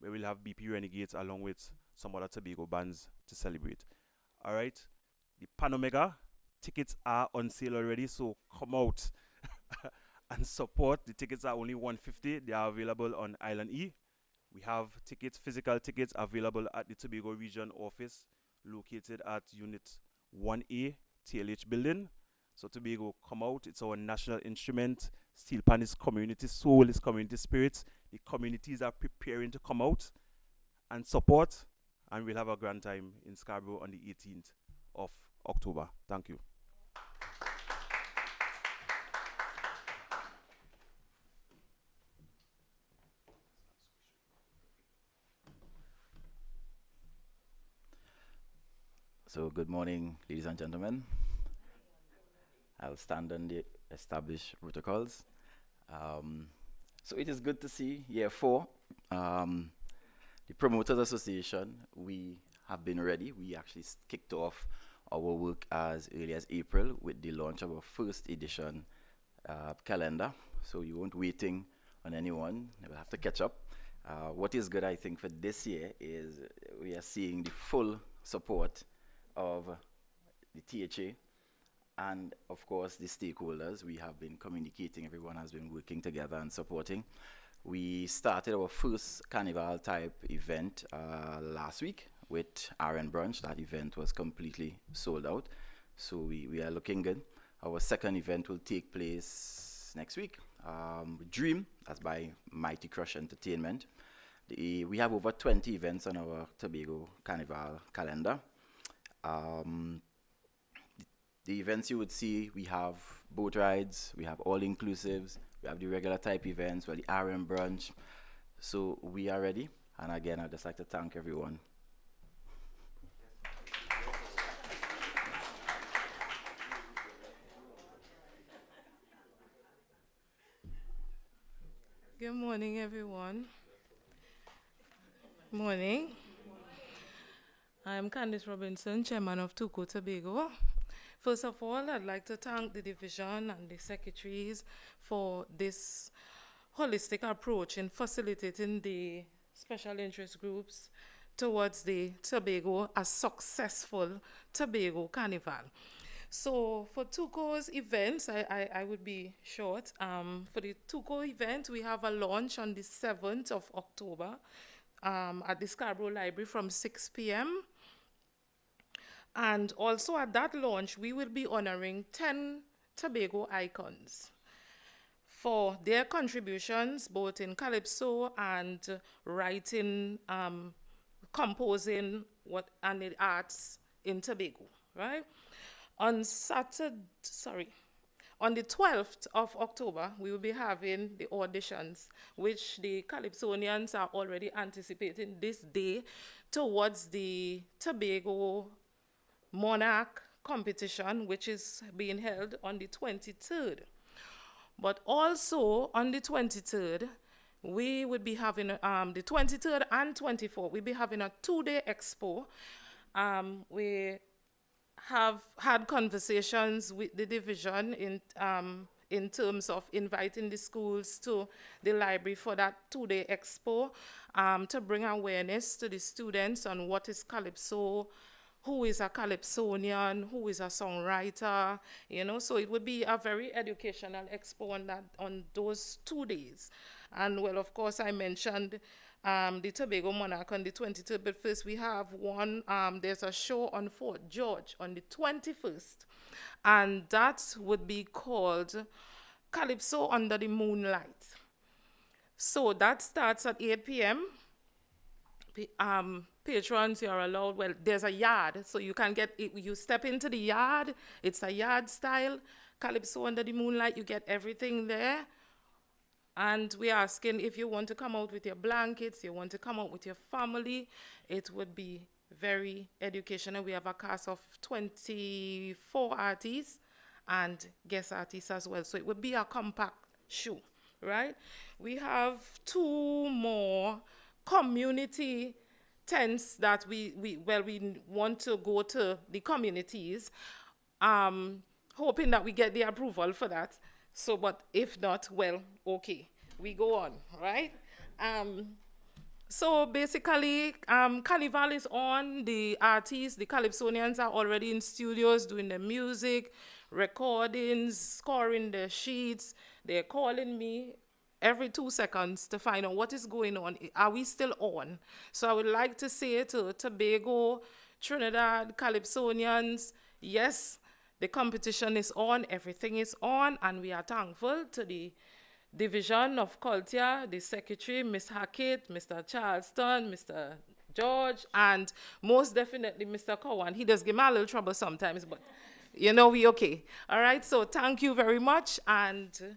where we'll have BP Renegades along with some other Tobago bands to celebrate. All right, the Panomega tickets are on sale already, so come out and support. The tickets are only $150. They are available on Island E. We have tickets, physical tickets, available at the Tobago Region Office, located at Unit 1A, TLH Building. So Tobago, come out. It's our national instrument. Steel pan is community soul, is community spirit. The communities are preparing to come out and support, and we'll have a grand time in Scarborough on the 18th of October. Thank you. So good morning, ladies and gentlemen. I'll stand on the established protocols. So it is good to see year 4. The Promoters Association, we have been ready. We actually kicked off our work as early as April with the launch of our first edition calendar. So you weren't waiting on anyone. You will have to catch up. What is good, I think, for this year is we are seeing the full support of the THA and, of course, the stakeholders. We have been communicating. Everyone has been working together and supporting. We started our first Carnival type event last week with RN Brunch. That event was completely sold out. So we are looking good. Our second event will take place next week. Dream, that's by Mighty Crush Entertainment. We have over 20 events on our Tobago Carnival calendar. The events you would see, we have boat rides, we have all-inclusives, we have the regular type events, well, the RM brunch. So we are ready. And again, I'd just like to thank everyone. Good morning, everyone. Morning. I'm Candice Robinson, Chairman of Tuco Tobago. First of all, I'd like to thank the division and the secretaries for this holistic approach in facilitating the special interest groups towards the Tobago, a successful Tobago Carnival. So for Tuco's events, I would be short. For the Tuco event, we have a launch on the 7th of October at the Scarborough Library from 6 p.m. And also at that launch, we will be honoring 10 Tobago icons for their contributions, both in calypso and writing, composing, and the arts in Tobago, right? On the 12th of October, we will be having the auditions, which the Calypsonians are already anticipating this day towards the Tobago Monarch competition, which is being held on the 23rd. But also on the 23rd, we would be having the 23rd and 24th. We'll be having a 2-day expo. We have had conversations with the division in terms of inviting the schools to the library for that 2-day expo to bring awareness to the students on what is Calypso, who is a Calypsonian, who is a songwriter, you know. So it would be a very educational expo on those 2 days. And well, of course, I mentioned the Tobago Monarch on the 23rd, but first we have one, there's a show on Fort George on the 21st, and that would be called Calypso Under the Moonlight. So that starts at 8 p.m. Patrons, you're allowed, well, there's a yard, so you can get, you step into the yard, it's a yard style, Calypso Under the Moonlight, you get everything there. And we're asking if you want to come out with your blankets, you want to come out with your family, it would be very educational. We have a cast of 24 artists and guest artists as well. So it would be a compact show, right? We have 2 more community tents that we want to go to the communities, hoping that we get the approval for that. So, but if not, well, okay, we go on, right? So basically, Carnival is on. The artists, the Calypsonians are already in studios doing their music, recordings, scoring their sheets. They're calling me every 2 seconds to find out what is going on. Are we still on? So I would like to say to Tobago, Trinidad, Calypsonians, yes, the competition is on, everything is on, and we are thankful to the Division of Culture, the Secretary, Ms. Hackett, Mr. Charleston, Mr. George, and most definitely Mr. Cowan. He does give me a little trouble sometimes, but you know, we okay. All right, so thank you very much, and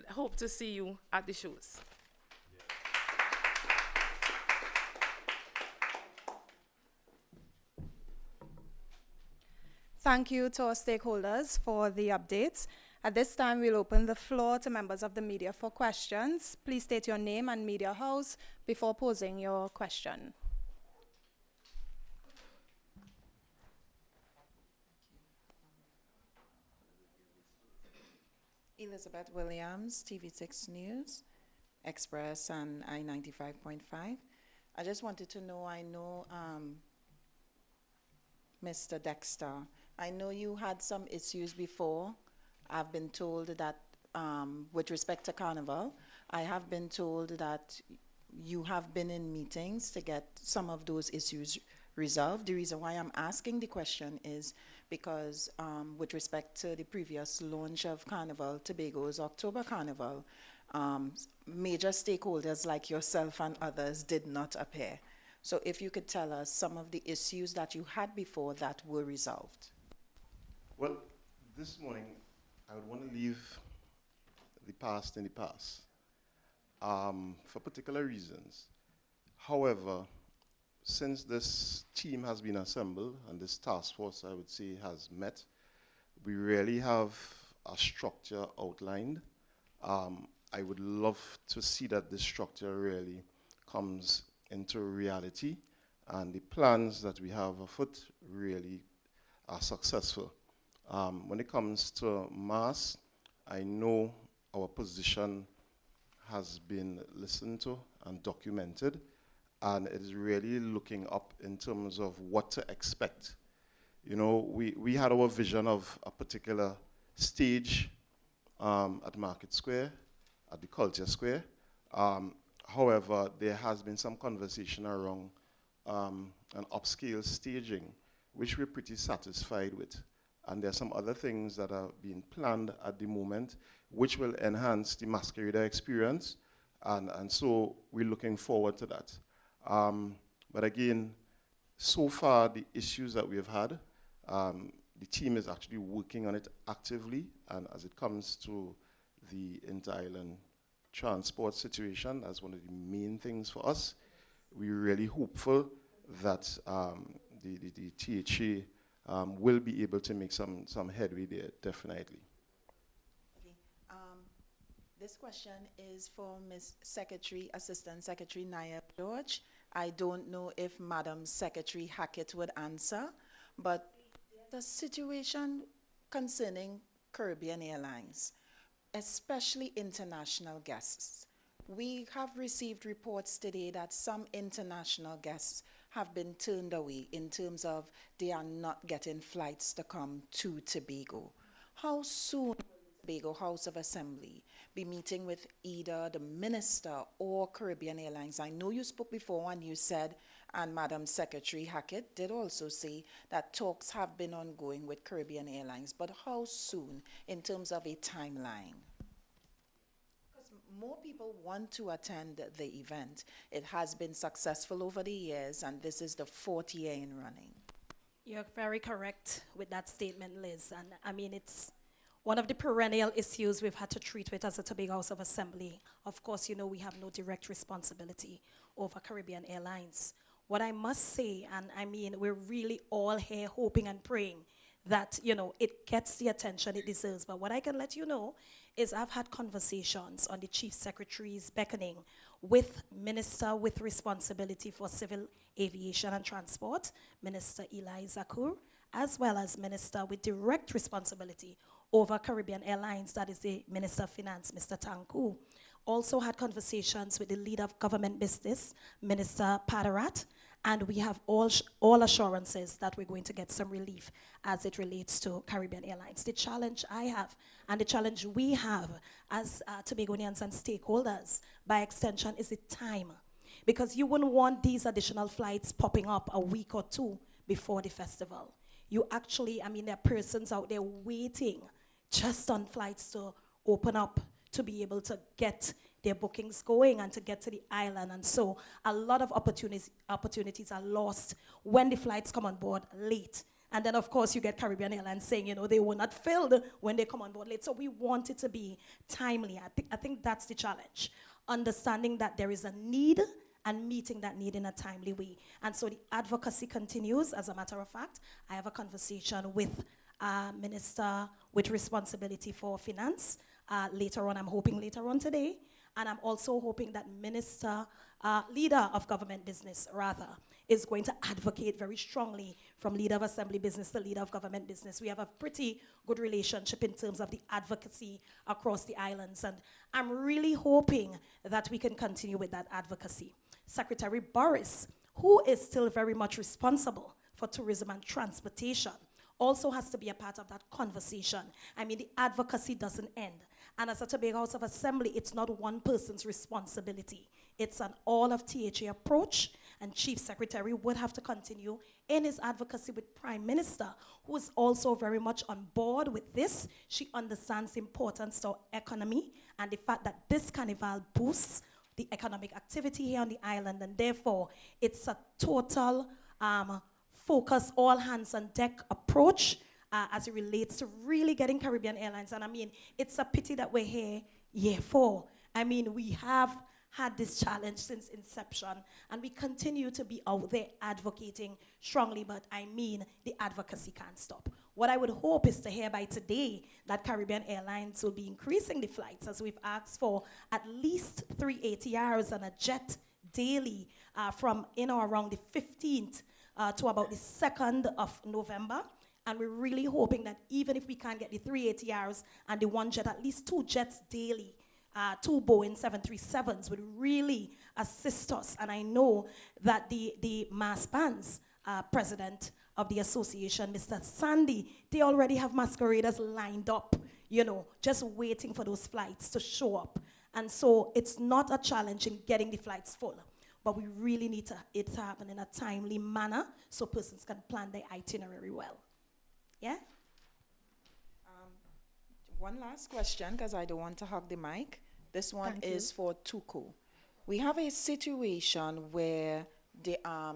hope to see you at the shows. Thank you to our stakeholders for the updates. At this time, we'll open the floor to members of the media for questions. Please state your name and media house before posing your question. Elizabeth Williams, TV6 News, Express, and I-95.5. I just wanted to know, I know Mr. Dexter, I know you had some issues before. I've been told that with respect to Carnival, I have been told that you have been in meetings to get some of those issues resolved. The reason why I'm asking the question is because with respect to the previous launch of Carnival, Tobago's October Carnival, major stakeholders like yourself and others did not appear. So if you could tell us some of the issues that you had before that were resolved. Well, this morning, I would want to leave the past in the past for particular reasons. However, since this team has been assembled and this task force, I would say, has met, we really have a structure outlined. I would love to see that this structure really comes into reality and the plans that we have afoot really are successful. When it comes to mass, I know our position has been listened to and documented, and it is really looking up in terms of what to expect. You know, we had our vision of a particular stage at Market Square, at the Culture Square. However, there has been some conversation around an upscale staging, which we're pretty satisfied with. And there are some other things that are being planned at the moment, which will enhance the masquerader experience. And so we're looking forward to that. But again, so far, the issues that we have had, the team is actually working on it actively. And as it comes to the inter-island transport situation as one of the main things for us, we're really hopeful that the THA will be able to make some headway there, definitely. Okay. This question is for Ms. Secretary, Assistant Secretary Naya George. I don't know if Madam Secretary Hackett would answer, but the situation concerning Caribbean Airlines, especially international guests. We have received reports today that some international guests have been turned away in terms of they are not getting flights to come to Tobago. How soon will Tobago House of Assembly be meeting with either the Minister or Caribbean Airlines? I know you spoke before and you said, and Madam Secretary Hackett did also say, that talks have been ongoing with Caribbean Airlines, but how soon in terms of a timeline? Because more people want to attend the event. It has been successful over the years, and this is the 4th year in running. You're very correct with that statement, Liz. And I mean, it's one of the perennial issues we've had to treat with as a Tobago House of Assembly. Of course, you know, we have no direct responsibility over Caribbean Airlines. What I must say, and I mean, we're really all here hoping and praying that, you know, it gets the attention it deserves. But what I can let you know is I've had conversations on the Chief Secretary's beckoning with Minister with responsibility for civil aviation and transport, Minister Eli Zakur, as well as Minister with direct responsibility over Caribbean Airlines, that is the Minister of Finance, Mr. Tanku. Also had conversations with the leader of government business, Minister Padarat, and we have all assurances that we're going to get some relief as it relates to Caribbean Airlines. The challenge I have and the challenge we have as Tobagonians and stakeholders, by extension, is the time. Because you wouldn't want these additional flights popping up a week or two before the festival. You actually, I mean, there are persons out there waiting just on flights to open up to be able to get their bookings going and to get to the island. And so a lot of opportunities are lost when the flights come on board late. And then, of course, you get Caribbean Airlines saying, you know, they were not filled when they come on board late. So we want it to be timely. I think that's the challenge. Understanding that there is a need and meeting that need in a timely way. And so the advocacy continues. As a matter of fact, I have a conversation with Minister with responsibility for finance later on. I'm hoping later on today. And I'm also hoping that Minister, Leader of Government Business, rather, is going to advocate very strongly from Leader of Assembly Business to Leader of Government Business. We have a pretty good relationship in terms of the advocacy across the islands. And I'm really hoping that we can continue with that advocacy. Secretary Boris, who is still very much responsible for tourism and transportation, also has to be a part of that conversation. I mean, the advocacy doesn't end. And as a Tobago House of Assembly, it's not one person's responsibility. It's an all of THA approach, and Chief Secretary would have to continue in his advocacy with Prime Minister, who is also very much on board with this. She understands the importance to our economy and the fact that this carnival boosts the economic activity here on the island, and therefore it's a total focus, all hands on deck approach as it relates to really getting Caribbean Airlines. And I mean, it's a pity that we're here year 4. I mean, we have had this challenge since inception, and we continue to be out there advocating strongly, but I mean, the advocacy can't stop. What I would hope is to hear by today that Caribbean Airlines will be increasing the flights, as we've asked for at least 3 ATRs and a jet daily from in or around the 15th to about the 2nd of November. And we're really hoping that even if we can't get the 3 ATRs and the 1 jet, at least 2 jets daily, 2 Boeing 737s would really assist us. And I know that the mass bands president of the association, Mr. Sandy, they already have masqueraders lined up, you know, just waiting for those flights to show up. And so it's not a challenge in getting the flights full, but we really need it to happen in a timely manner so persons can plan their itinerary well. Yeah? One last question, because I don't want to hog the mic. This one is for Tuku. We have a situation where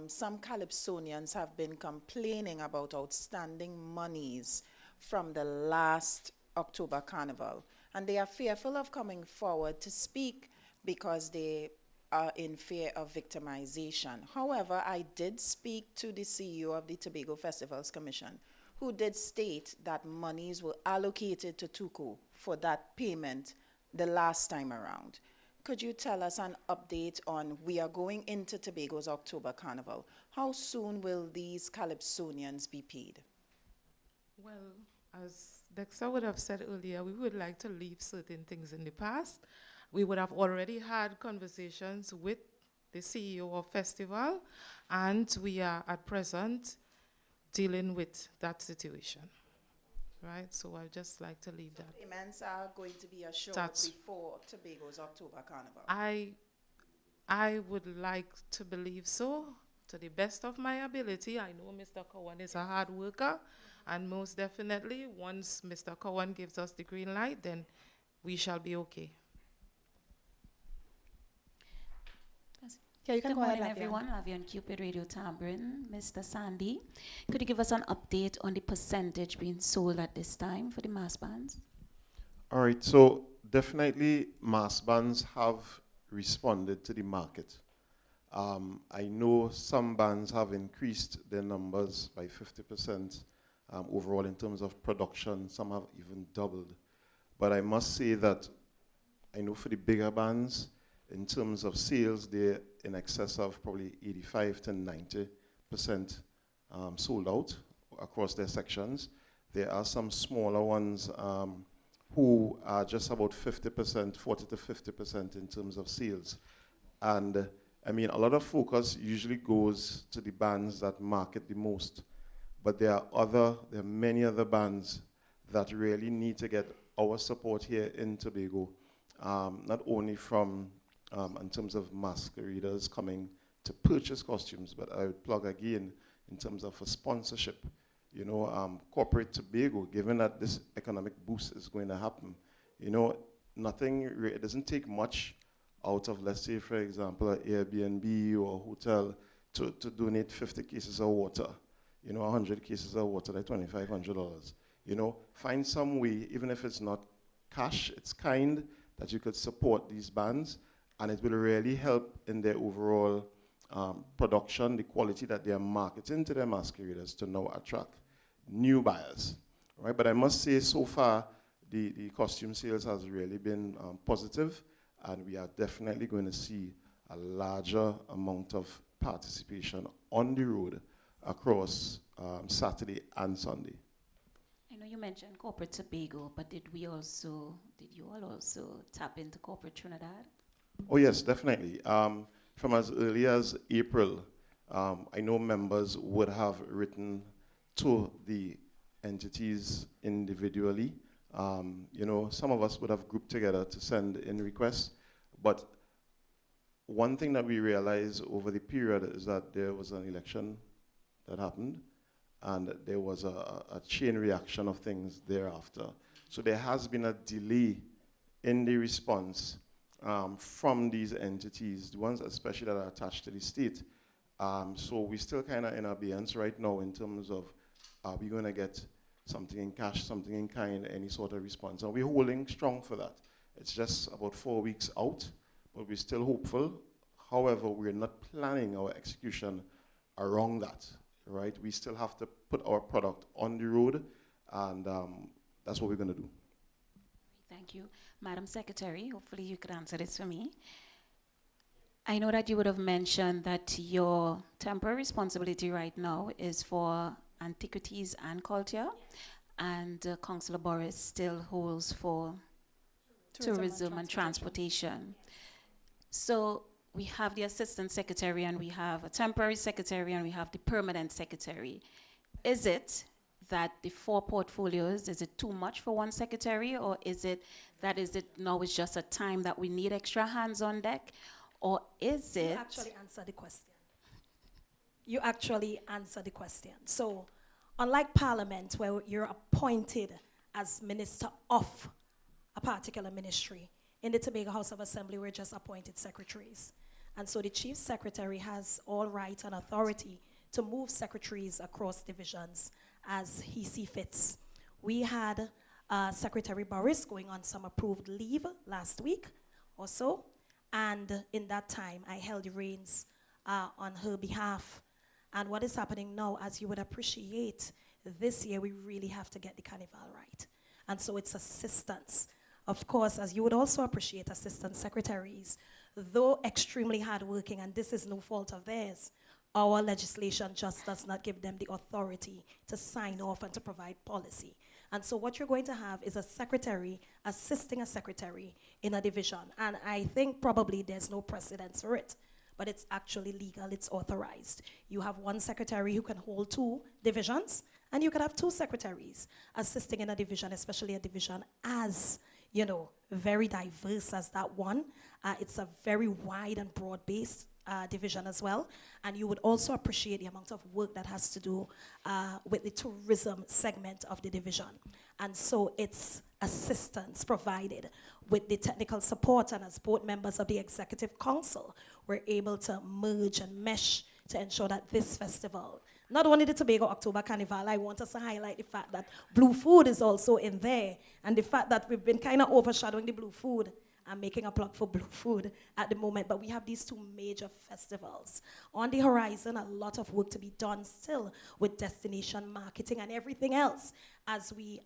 some Calypsonians have been complaining about outstanding monies from the last October Carnival. And they are fearful of coming forward to speak because they are in fear of victimization. However, I did speak to the CEO of the Tobago Festivals Commission, who did state that monies were allocated to Tuku for that payment the last time around. Could you tell us an update on, we are going into Tobago's October Carnival. How soon will these Calypsonians be paid? Well, as Dexter would have said earlier, we would like to leave certain things in the past. We would have already had conversations with the CEO of festival, and we are at present dealing with that situation. Right, so I'd just like to leave that. Payments are going to be assured That's- before Tobago's October Carnival. I would like to believe so, to the best of my ability. I know Mr. Cowan is a hard worker, and most definitely, once Mr. Cowan gives us the green light, then we shall be okay. Yeah, you can Good go ahead, morning, Lavian. everyone. Lavian Cupid Radio Tambourine. Mr. Sandy, could you give us an update on the percentage being sold at this time for the mass bands? All right, so definitely mass bands have responded to the market. I know some bands have increased their numbers by 50% overall in terms of production. Some have even doubled. But I must say that I know for the bigger bands, in terms of sales, they're in excess of probably 85 to 90% sold out across their sections. There are some smaller ones who are just about 50%, 40 to 50% in terms of sales. And I mean, a lot of focus usually goes to the bands that market the most. But there are many other bands that really need to get our support here in Tobago, not only from in terms of masqueraders coming to purchase costumes, but I would plug again in terms of a sponsorship. You know, corporate Tobago, given that this economic boost is going to happen, you know, it doesn't take much out of, let's say, for example, an Airbnb or a hotel to donate 50 cases of water, you know, 100 cases of water, like $2,500. You know, find some way, even if it's not cash, it's kind, that you could support these bands, and it will really help in their overall production, the quality that they are marketing to their masqueraders to now attract new buyers, right? But I must say, so far, the costume sales has really been positive, and we are definitely going to see a larger amount of participation on the road across Saturday and Sunday. I know you mentioned corporate Tobago, but did you all also tap into corporate Trinidad? Oh yes, definitely. From as early as April, I know members would have written to the entities individually. You know, some of us would have grouped together to send in requests, but one thing that we realized over the period is that there was an election that happened, and there was a chain reaction of things thereafter. So there has been a delay in the response from these entities, the ones especially that are attached to the state. So we're still kind of in abeyance right now in terms of, are we going to get something in cash, something in kind, any sort of response? And we're holding strong for that. It's just about 4 weeks out, but we're still hopeful. However, we're not planning our execution around that, right? We still have to put our product on the road, and that's what we're going to do. Thank you. Madam Secretary, hopefully you could answer this for me. I know that you would have mentioned that your temporary responsibility right now is for antiquities and culture, and Councillor Boris still holds for tourism and transportation. So we have the assistant secretary, and we have a temporary secretary, and we have the permanent secretary. Is it that the 4 portfolios, is it too much for one secretary, or is it now it's just a time that we need extra hands on deck, or is it? You actually answer the question. You actually answer the question. So, unlike Parliament, where you're appointed as minister of a particular ministry, in the Tobago House of Assembly, we're just appointed secretaries. And so the chief secretary has all right and authority to move secretaries across divisions as he sees fits. We had Secretary Boris going on some approved leave last week or so, and in that time, I held the reins on her behalf. And what is happening now, as you would appreciate, this year we really have to get the Carnival right. And so it's assistance Of course, as you would also appreciate assistant secretaries, though extremely hardworking, and this is no fault of theirs, our legislation just does not give them the authority to sign off and to provide policy. And so what you're going to have is a secretary assisting a secretary in a division. And I think probably there's no precedence for it, but it's actually legal, it's authorized. You have one secretary who can hold 2 divisions, and you could have 2 secretaries assisting in a division, especially a division as, you know, very diverse as that one. It's a very wide and broad-based division as well. And you would also appreciate the amount of work that has to do with the tourism segment of the division. And so it's assistance provided with the technical support, and as board members of the Executive Council, we're able to merge and mesh to ensure that this festival, not only the Tobago October Carnival, I want us to highlight the fact that Blue Food is also in there, and the fact that we've been kind of overshadowing the Blue Food. I'm making a plug for Blue Food at the moment, but we have these 2 major festivals. On the horizon, a lot of work to be done still with destination marketing and everything else as we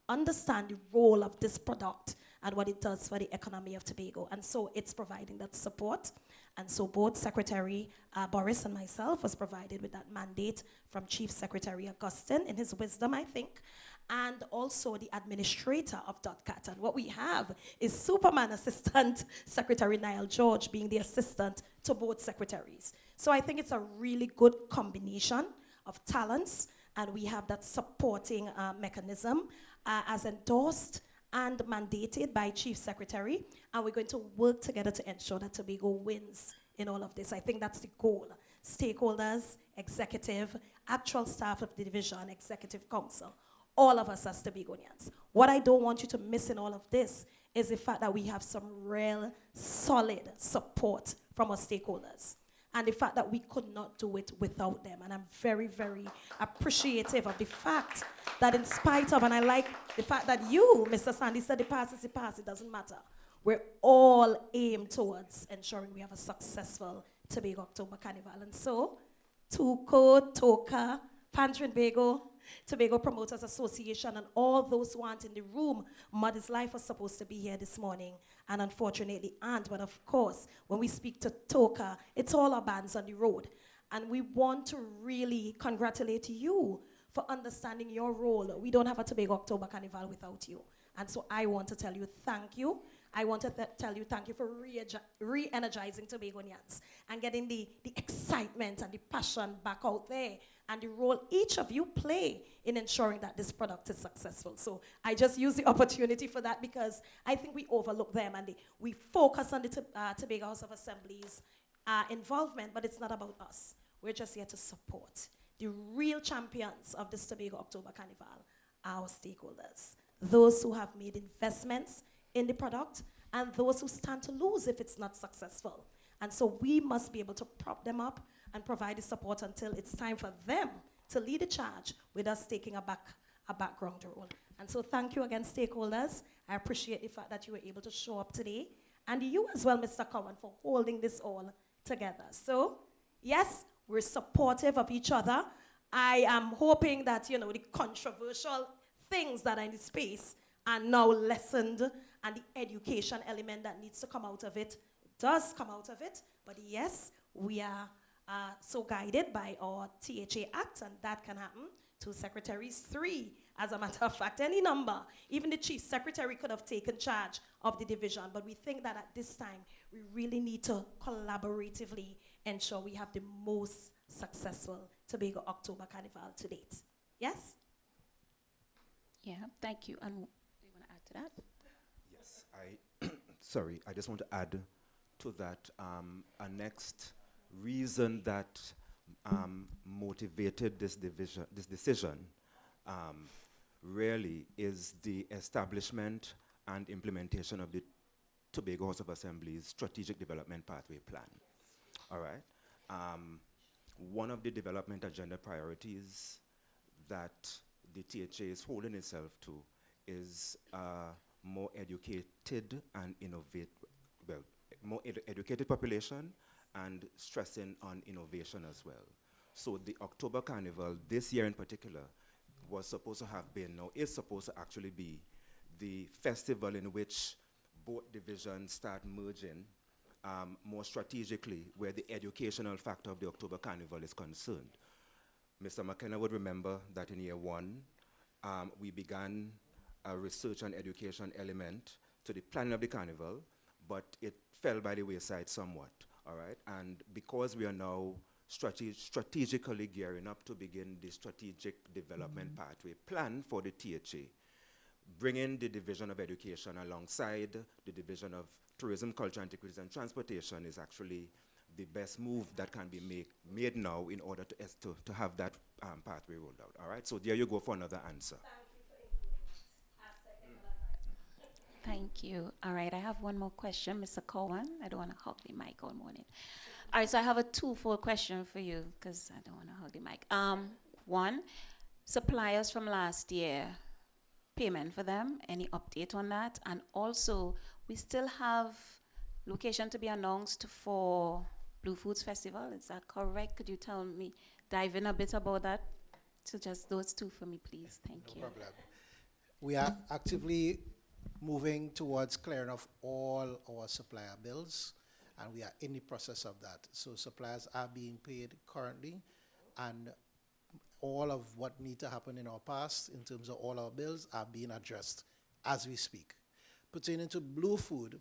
understand the role of this product and what it does for the economy of Tobago. And so it's providing that support. And so both Secretary Boris and myself was provided with that mandate from Chief Secretary Augustine in his wisdom, I think, and also the administrator of DOTCAT. And what we have is Superman Assistant Secretary Niall George being the assistant to both secretaries. So I think it's a really good combination of talents, and we have that supporting mechanism as endorsed and mandated by Chief Secretary, and we're going to work together to ensure that Tobago wins in all of this. I think that's the goal. Stakeholders, executive, actual staff of the division, executive council, all of us as Tobagonians. What I don't want you to miss in all of this is the fact that we have some real solid support from our stakeholders, and the fact that we could not do it without them. And I'm very, very appreciative of the fact that in spite of, and I like the fact that you, Mr. Sandy, said the past is the past, it doesn't matter. We're all aimed towards ensuring we have a successful Tobago October Carnival. And so, TUCO, TOCA, Pantry Bago, Tobago Promoters Association, and all those who aren't in the room. Mother's Life was supposed to be here this morning, and unfortunately aren't. But of course, when we speak to TOCA, it's all our bands on the road. And we want to really congratulate you for understanding your role. We don't have a Tobago October Carnival without you. And so I want to tell you thank you. I want to tell you thank you for re-energizing Tobagonians and getting the excitement and the passion back out there, and the role each of you play in ensuring that this product is successful. So I just use the opportunity for that because I think we overlook them, and we focus on the Tobago House of Assembly's involvement, but it's not about us. We're just here to support. The real champions of this Tobago October Carnival are our stakeholders, those who have made investments in the product, and those who stand to lose if it's not successful. And so we must be able to prop them up and provide the support until it's time for them to lead the charge with us taking a background role. And so thank you again, stakeholders. I appreciate the fact that you were able to show up today, and you as well, Mr. Cowan, for holding this all together. So yes, we're supportive of each other. I am hoping that, the controversial things that are in the space are now lessened, and the education element that needs to come out of it does come out of it. But yes, we are so guided by our THA Act, and that can happen. 2 secretaries, 3, as a matter of fact, any number. Even the chief secretary could have taken charge of the division, but we think that at this time, we really need to collaboratively ensure we have the most successful Tobago October Carnival to date. Yes? Yeah, thank you. And do you want to add to that? Yes, sorry, I just want to add to that a next reason that motivated this decision really is the establishment and implementation of the Tobago House of Assembly's Strategic Development Pathway Plan. All right. One of the development agenda priorities that the THA is holding itself to is more educated and more educated population, and stressing on innovation as well. So the October Carnival, this year in particular, was supposed to have been, or is supposed to actually be, the festival in which both divisions start merging more strategically where the educational factor of the October Carnival is concerned. Mr. McKenna would remember that in year one, we began a research and education element to the planning of the carnival, but it fell by the wayside somewhat, all right? And because we are now strategically gearing up to begin the strategic development pathway plan for the THA, bringing the Division of Education alongside the Division of Tourism, Culture, Antiquities, and Transportation is actually the best move that can be made now in order to have that pathway rolled out. All right, so there you go for another answer. Thank you. All right, I have one more question, Mr. Cowan. I don't want to hog the mic all morning. All right, so I have a twofold question for you because I don't want to hog the mic. One, suppliers from last year, payment for them, any update on that? And also, we still have location to be announced for Blue Foods Festival, is that correct? Could you tell me, dive in a bit about that? So just those two for me, please. Thank you. No problem. We are actively moving towards clearing off all our supplier bills, and we are in the process of that. So suppliers are being paid currently, and all of what need to happen in our past in terms of all our bills are being addressed as we speak. Pertaining to Blue Food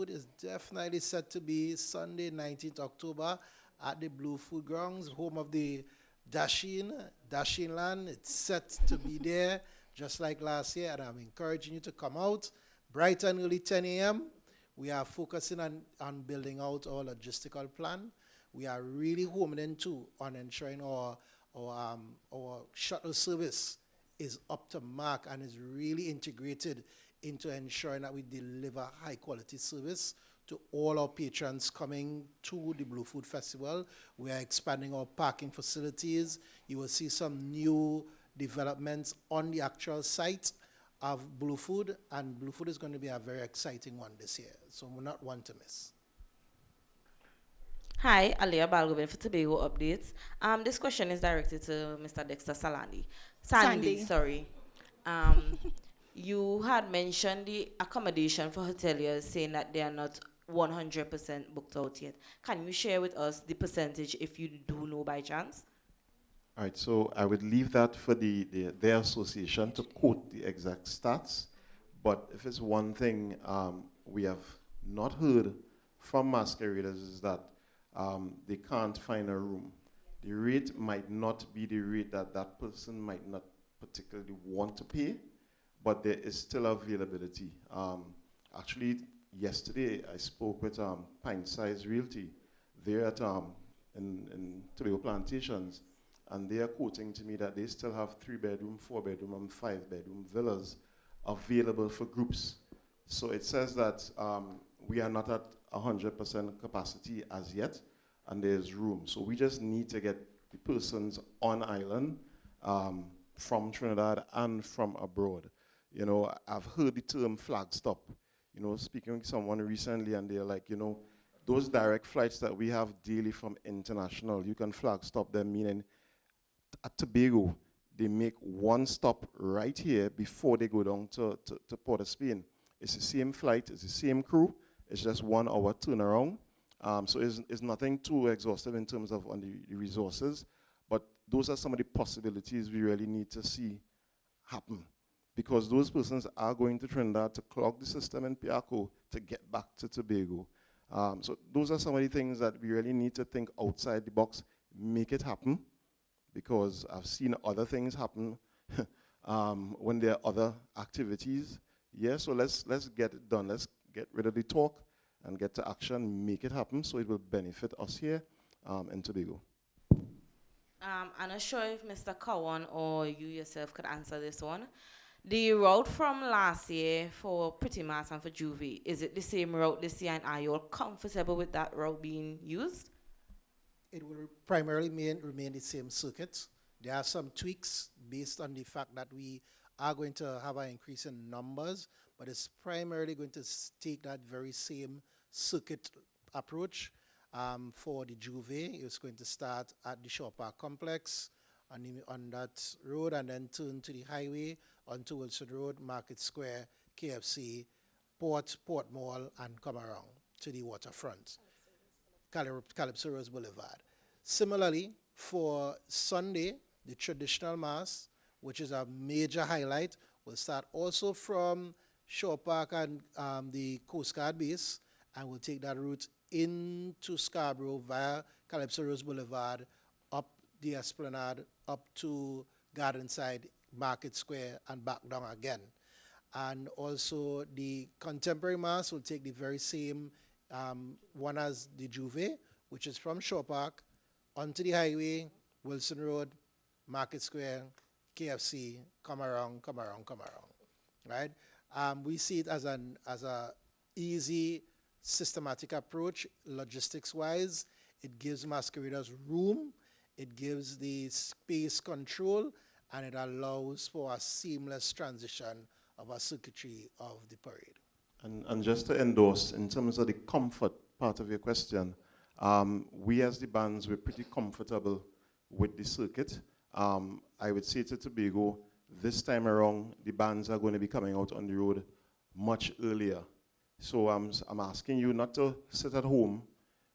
is definitely set to be Sunday, 19th October at the Blue Food Grounds, home of the Dashing Land. It's set to be there just like last year, and I'm encouraging you to come out bright and early 10 a.m. We are focusing on building out our logistical plan. We are really homing into on ensuring our shuttle service is up to mark and is really integrated into ensuring that we deliver high quality service to all our patrons coming to the Blue Food Festival. We are expanding our parking facilities. You will see some new developments on the actual site of Blue Food, and Blue Food is going to be a very exciting one this year, so we're not one to miss. Hi, Alia Balgobin for Tobago Updates. This question is directed to Mr. Dexter Sandy, sorry. You had mentioned the accommodation for hoteliers, saying that they are not 100% booked out yet. Can you share with us the percentage if you do know by chance? All right, so I would leave that for their association to quote the exact stats. But if it's one thing we have not heard from masqueraders is that they can't find a room. The rate might not be the rate that person might not particularly want to pay, but there is still availability. Actually, yesterday I spoke with Pine Size Realty. They're at in Tobago Plantations, and they are quoting to me that they still have 3-bedroom, 4-bedroom, and 5-bedroom villas available for groups. So it says that we are not at 100% capacity as yet, and there's room. So we just need to get the persons on island from Trinidad and from abroad. You know, I've heard the term flag stop. You know, speaking with someone recently, and they're like, you know, those direct flights that we have daily from international, you can flag stop them, meaning at Tobago, they make one stop right here before they go down to Port of Spain. It's the same flight, it's the same crew, it's just 1 hour turnaround. So it's nothing too exhaustive in terms of on the resources, but those are some of the possibilities we really need to see happen, because those persons are going to Trinidad to clog the system in Piaco to get back to Tobago. So those are some of the things that we really need to think outside the box, make it happen, because I've seen other things happen when there are other activities. Yeah, so let's get it done. Let's get rid of the talk and get to action, make it happen, so it will benefit us here in Tobago. I'm not sure if Mr. Cowan or you yourself could answer this one. The route from last year for Pretty Mass and for Juvie, is it the same route this year, and are you all comfortable with that route being used? It will primarily remain the same circuit. There are some tweaks based on the fact that we are going to have an increase in numbers, but it's primarily going to take that very same circuit approach. For the Juve, it's going to start at the Shaw Park complex on that road, and then turn to the highway onto Wilson Road, Market Square, KFC, Port Mall, and come around to the waterfront, Calypso Rose Boulevard. Similarly, for Sunday, the traditional mass, which is a major highlight, will start also from Shore Park and the Coast Guard base, and we'll take that route into Scarborough via Calypso Rose Boulevard, up the Esplanade, up to Gardenside, Market Square, and back down again. And also the contemporary mass will take the very same one as the Juve, which is from Shore Park onto the highway, Wilson Road, Market Square, KFC, come around, right? We see it as a easy, systematic approach, logistics-wise. It gives masqueraders room, it gives the space control, and it allows for a seamless transition of a circuitry of the parade. And just to endorse, in terms of the comfort part of your question, we as the bands, we're pretty comfortable with the circuit. I would say to Tobago, this time around, the bands are going to be coming out on the road much earlier. So I'm asking you not to sit at home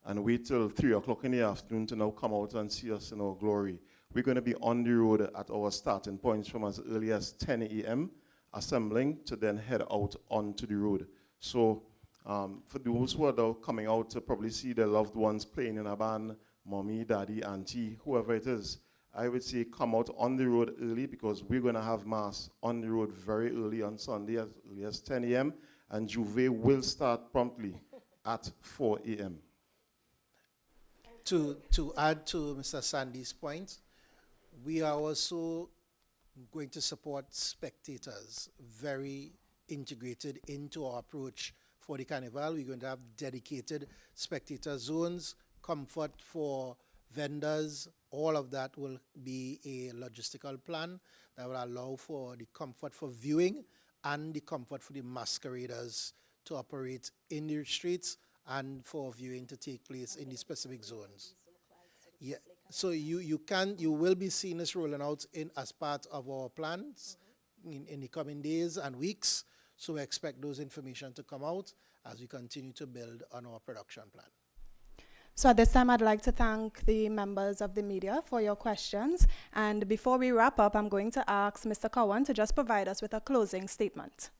and wait till 3 o'clock in the afternoon to now come out and see us in our glory. We're going to be on the road at our starting points from as early as 10 a.m., assembling to then head out onto the road. So for those who are now coming out to probably see their loved ones playing in a band, mommy, daddy, auntie, whoever it is, I would say come out on the road early, because we're going to have mass on the road very early on Sunday, as early as 10 a.m., and Juve will start promptly at 4 a.m. To add to Mr. Sandy's point, we are also going to support spectators, very integrated into our approach for the Carnival. We're going to have dedicated spectator zones, comfort for vendors. All of that will be a logistical plan that will allow for the comfort for viewing and the comfort for the masqueraders to operate in the streets and for viewing to take place in the specific zones. Yeah. So you will be seeing this rolling out as part of our plans in the coming days and weeks. So we expect those information to come out as we continue to build on our production plan. So at this time, I'd like to thank the members of the media for your questions. And before we wrap up, I'm going to ask Mr. Cowan to just provide us with a closing statement.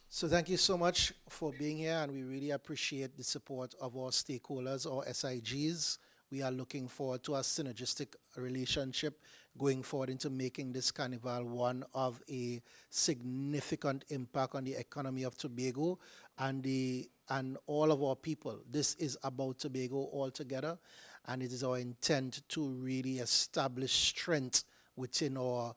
So thank you so much for being here, and we really appreciate the support of our stakeholders, our SIGs. We are looking forward to a synergistic relationship going forward into making this Carnival one of a significant impact on the economy of Tobago and all of our people. This is about Tobago altogether, and it is our intent to really establish strength within our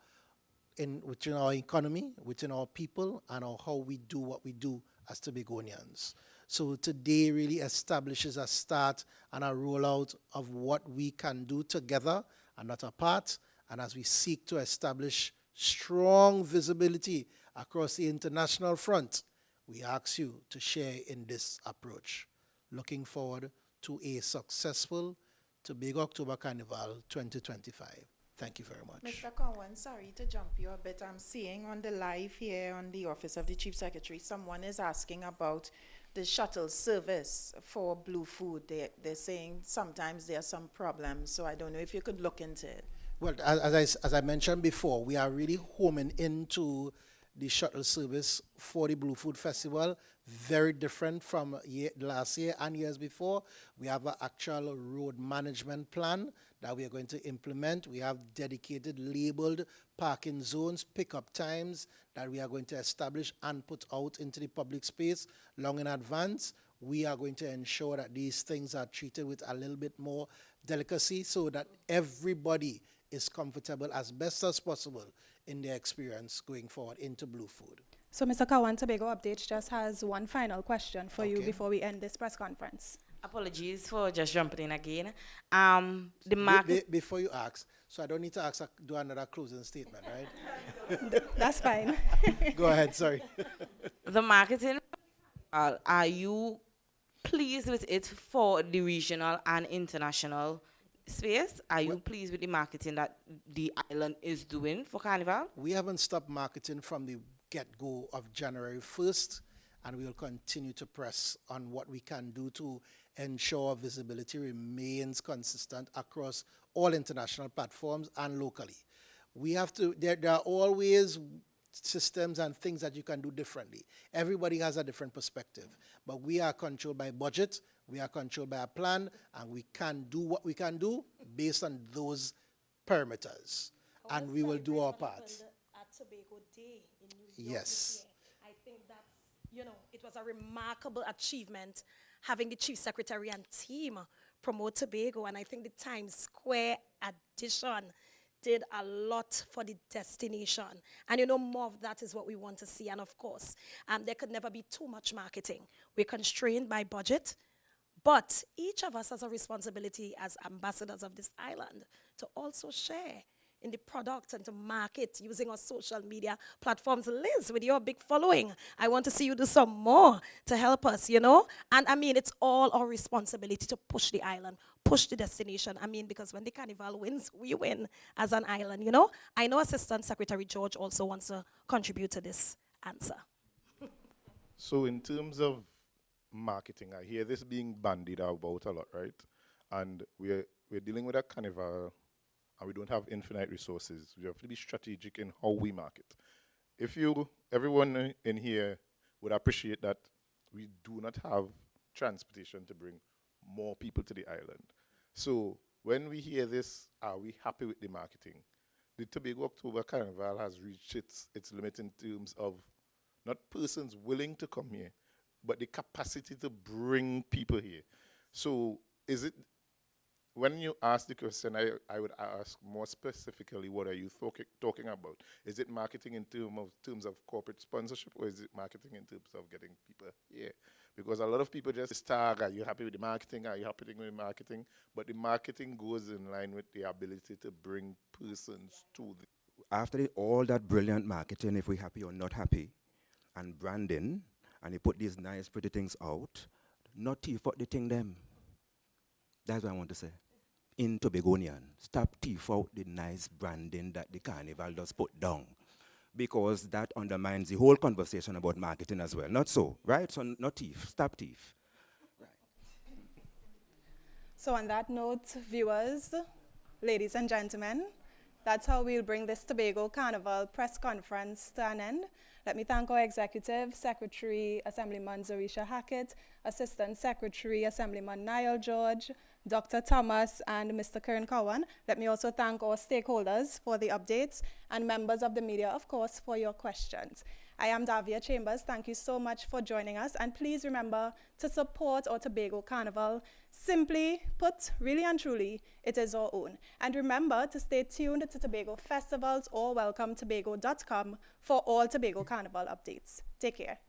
economy, within our people, and how we do what we do as Tobagonians. So today really establishes a start and a rollout of what we can do together and not apart. And as we seek to establish strong visibility across the international front, we ask you to share in this approach. Looking forward to a successful Tobago October Carnival 2025. Thank you very much. Mr. Cowan, sorry to jump you a bit. I'm seeing on the live here on the Office of the Chief Secretary, someone is asking about the shuttle service for Blue Food. They're saying sometimes there are some problems, so I don't know if you could look into it. Well, as I mentioned before, we are really homing into the shuttle service for the Blue Food Festival. Very different from last year and years before. We have an actual road management plan that we are going to implement. We have dedicated labeled parking zones, pickup times that we are going to establish and put out into the public space long in advance. We are going to ensure that these things are treated with a little bit more delicacy so that everybody is comfortable as best as possible in their experience going forward into Blue Food. So Mr. Cowan, Tobago Updates just has one final question for you before we end this press conference. Apologies for just jumping in again. The market... Before you ask, so I don't need to do another closing statement, right? That's fine. Go ahead, sorry. The marketing, are you pleased with it for the regional and international space? Are you pleased with the marketing that the island is doing for Carnival? We haven't stopped marketing from the get-go of January 1st, and we will continue to press on what we can do to ensure visibility remains consistent across all international platforms and locally. We have to, there are always systems and things that you can do differently. Everybody has a different perspective, but we are controlled by budget, we are controlled by a plan, and we can do what we can do based on those parameters, and we will do our part. At Tobago Day in New York Yes. this year. I think that's, it was a remarkable achievement having the Chief Secretary and team promote Tobago, and I think the Times Square addition did a lot for the destination. And more of that is what we want to see. And of course, there could never be too much marketing. We're constrained by budget, but each of us has a responsibility as ambassadors of this island to also share in the product and to market using our social media platforms. Liz, with your big following, I want to see you do some more to help us, And I mean, it's all our responsibility to push the island, push the destination. I mean, because when the Carnival wins, we win as an island, I know Assistant Secretary George also wants to contribute to this answer. So in terms of marketing, I hear this being bandied about a lot, right? And we're dealing with a Carnival, and we don't have infinite resources. We have to be strategic in how we market. Everyone in here would appreciate that we do not have transportation to bring more people to the island. So when we hear this, are we happy with the marketing? The Tobago October Carnival has reached its limit in terms of not persons willing to come here, but the capacity to bring people here. So is it, when you ask the question, I would ask more specifically, what are you talking about? Is it marketing in terms of corporate sponsorship, or is it marketing in terms of getting people here? Because a lot of people just tag, are you happy with the marketing? Are you happy with the marketing? But the marketing goes in line with the ability to bring persons to the... After all that brilliant marketing, if we're happy or not happy, and branding, and you put these nice, pretty things out, not thief out the thing them. That's what I want to say. In Tobagonian, stop thief out the nice branding that the Carnival does put down, because that undermines the whole conversation about marketing as well. Not so, right? So not thief, stop thief. So on that note, viewers, ladies and gentlemen, that's how we'll bring this Tobago Carnival press conference to an end. Let me thank our Executive Secretary, Assemblyman Zarisha Hackett, Assistant Secretary, Assemblyman Niall George, Dr. Thomas, and Mr. Kern Cowan. Let me also thank our stakeholders for the updates and members of the media, of course, for your questions. I am Davia Chambers. Thank you so much for joining us. And please remember to support our Tobago Carnival. Simply put, really and truly, it is our own. And remember to stay tuned to Tobago Festivals or welcometobago.com for all Tobago Carnival updates. Take care.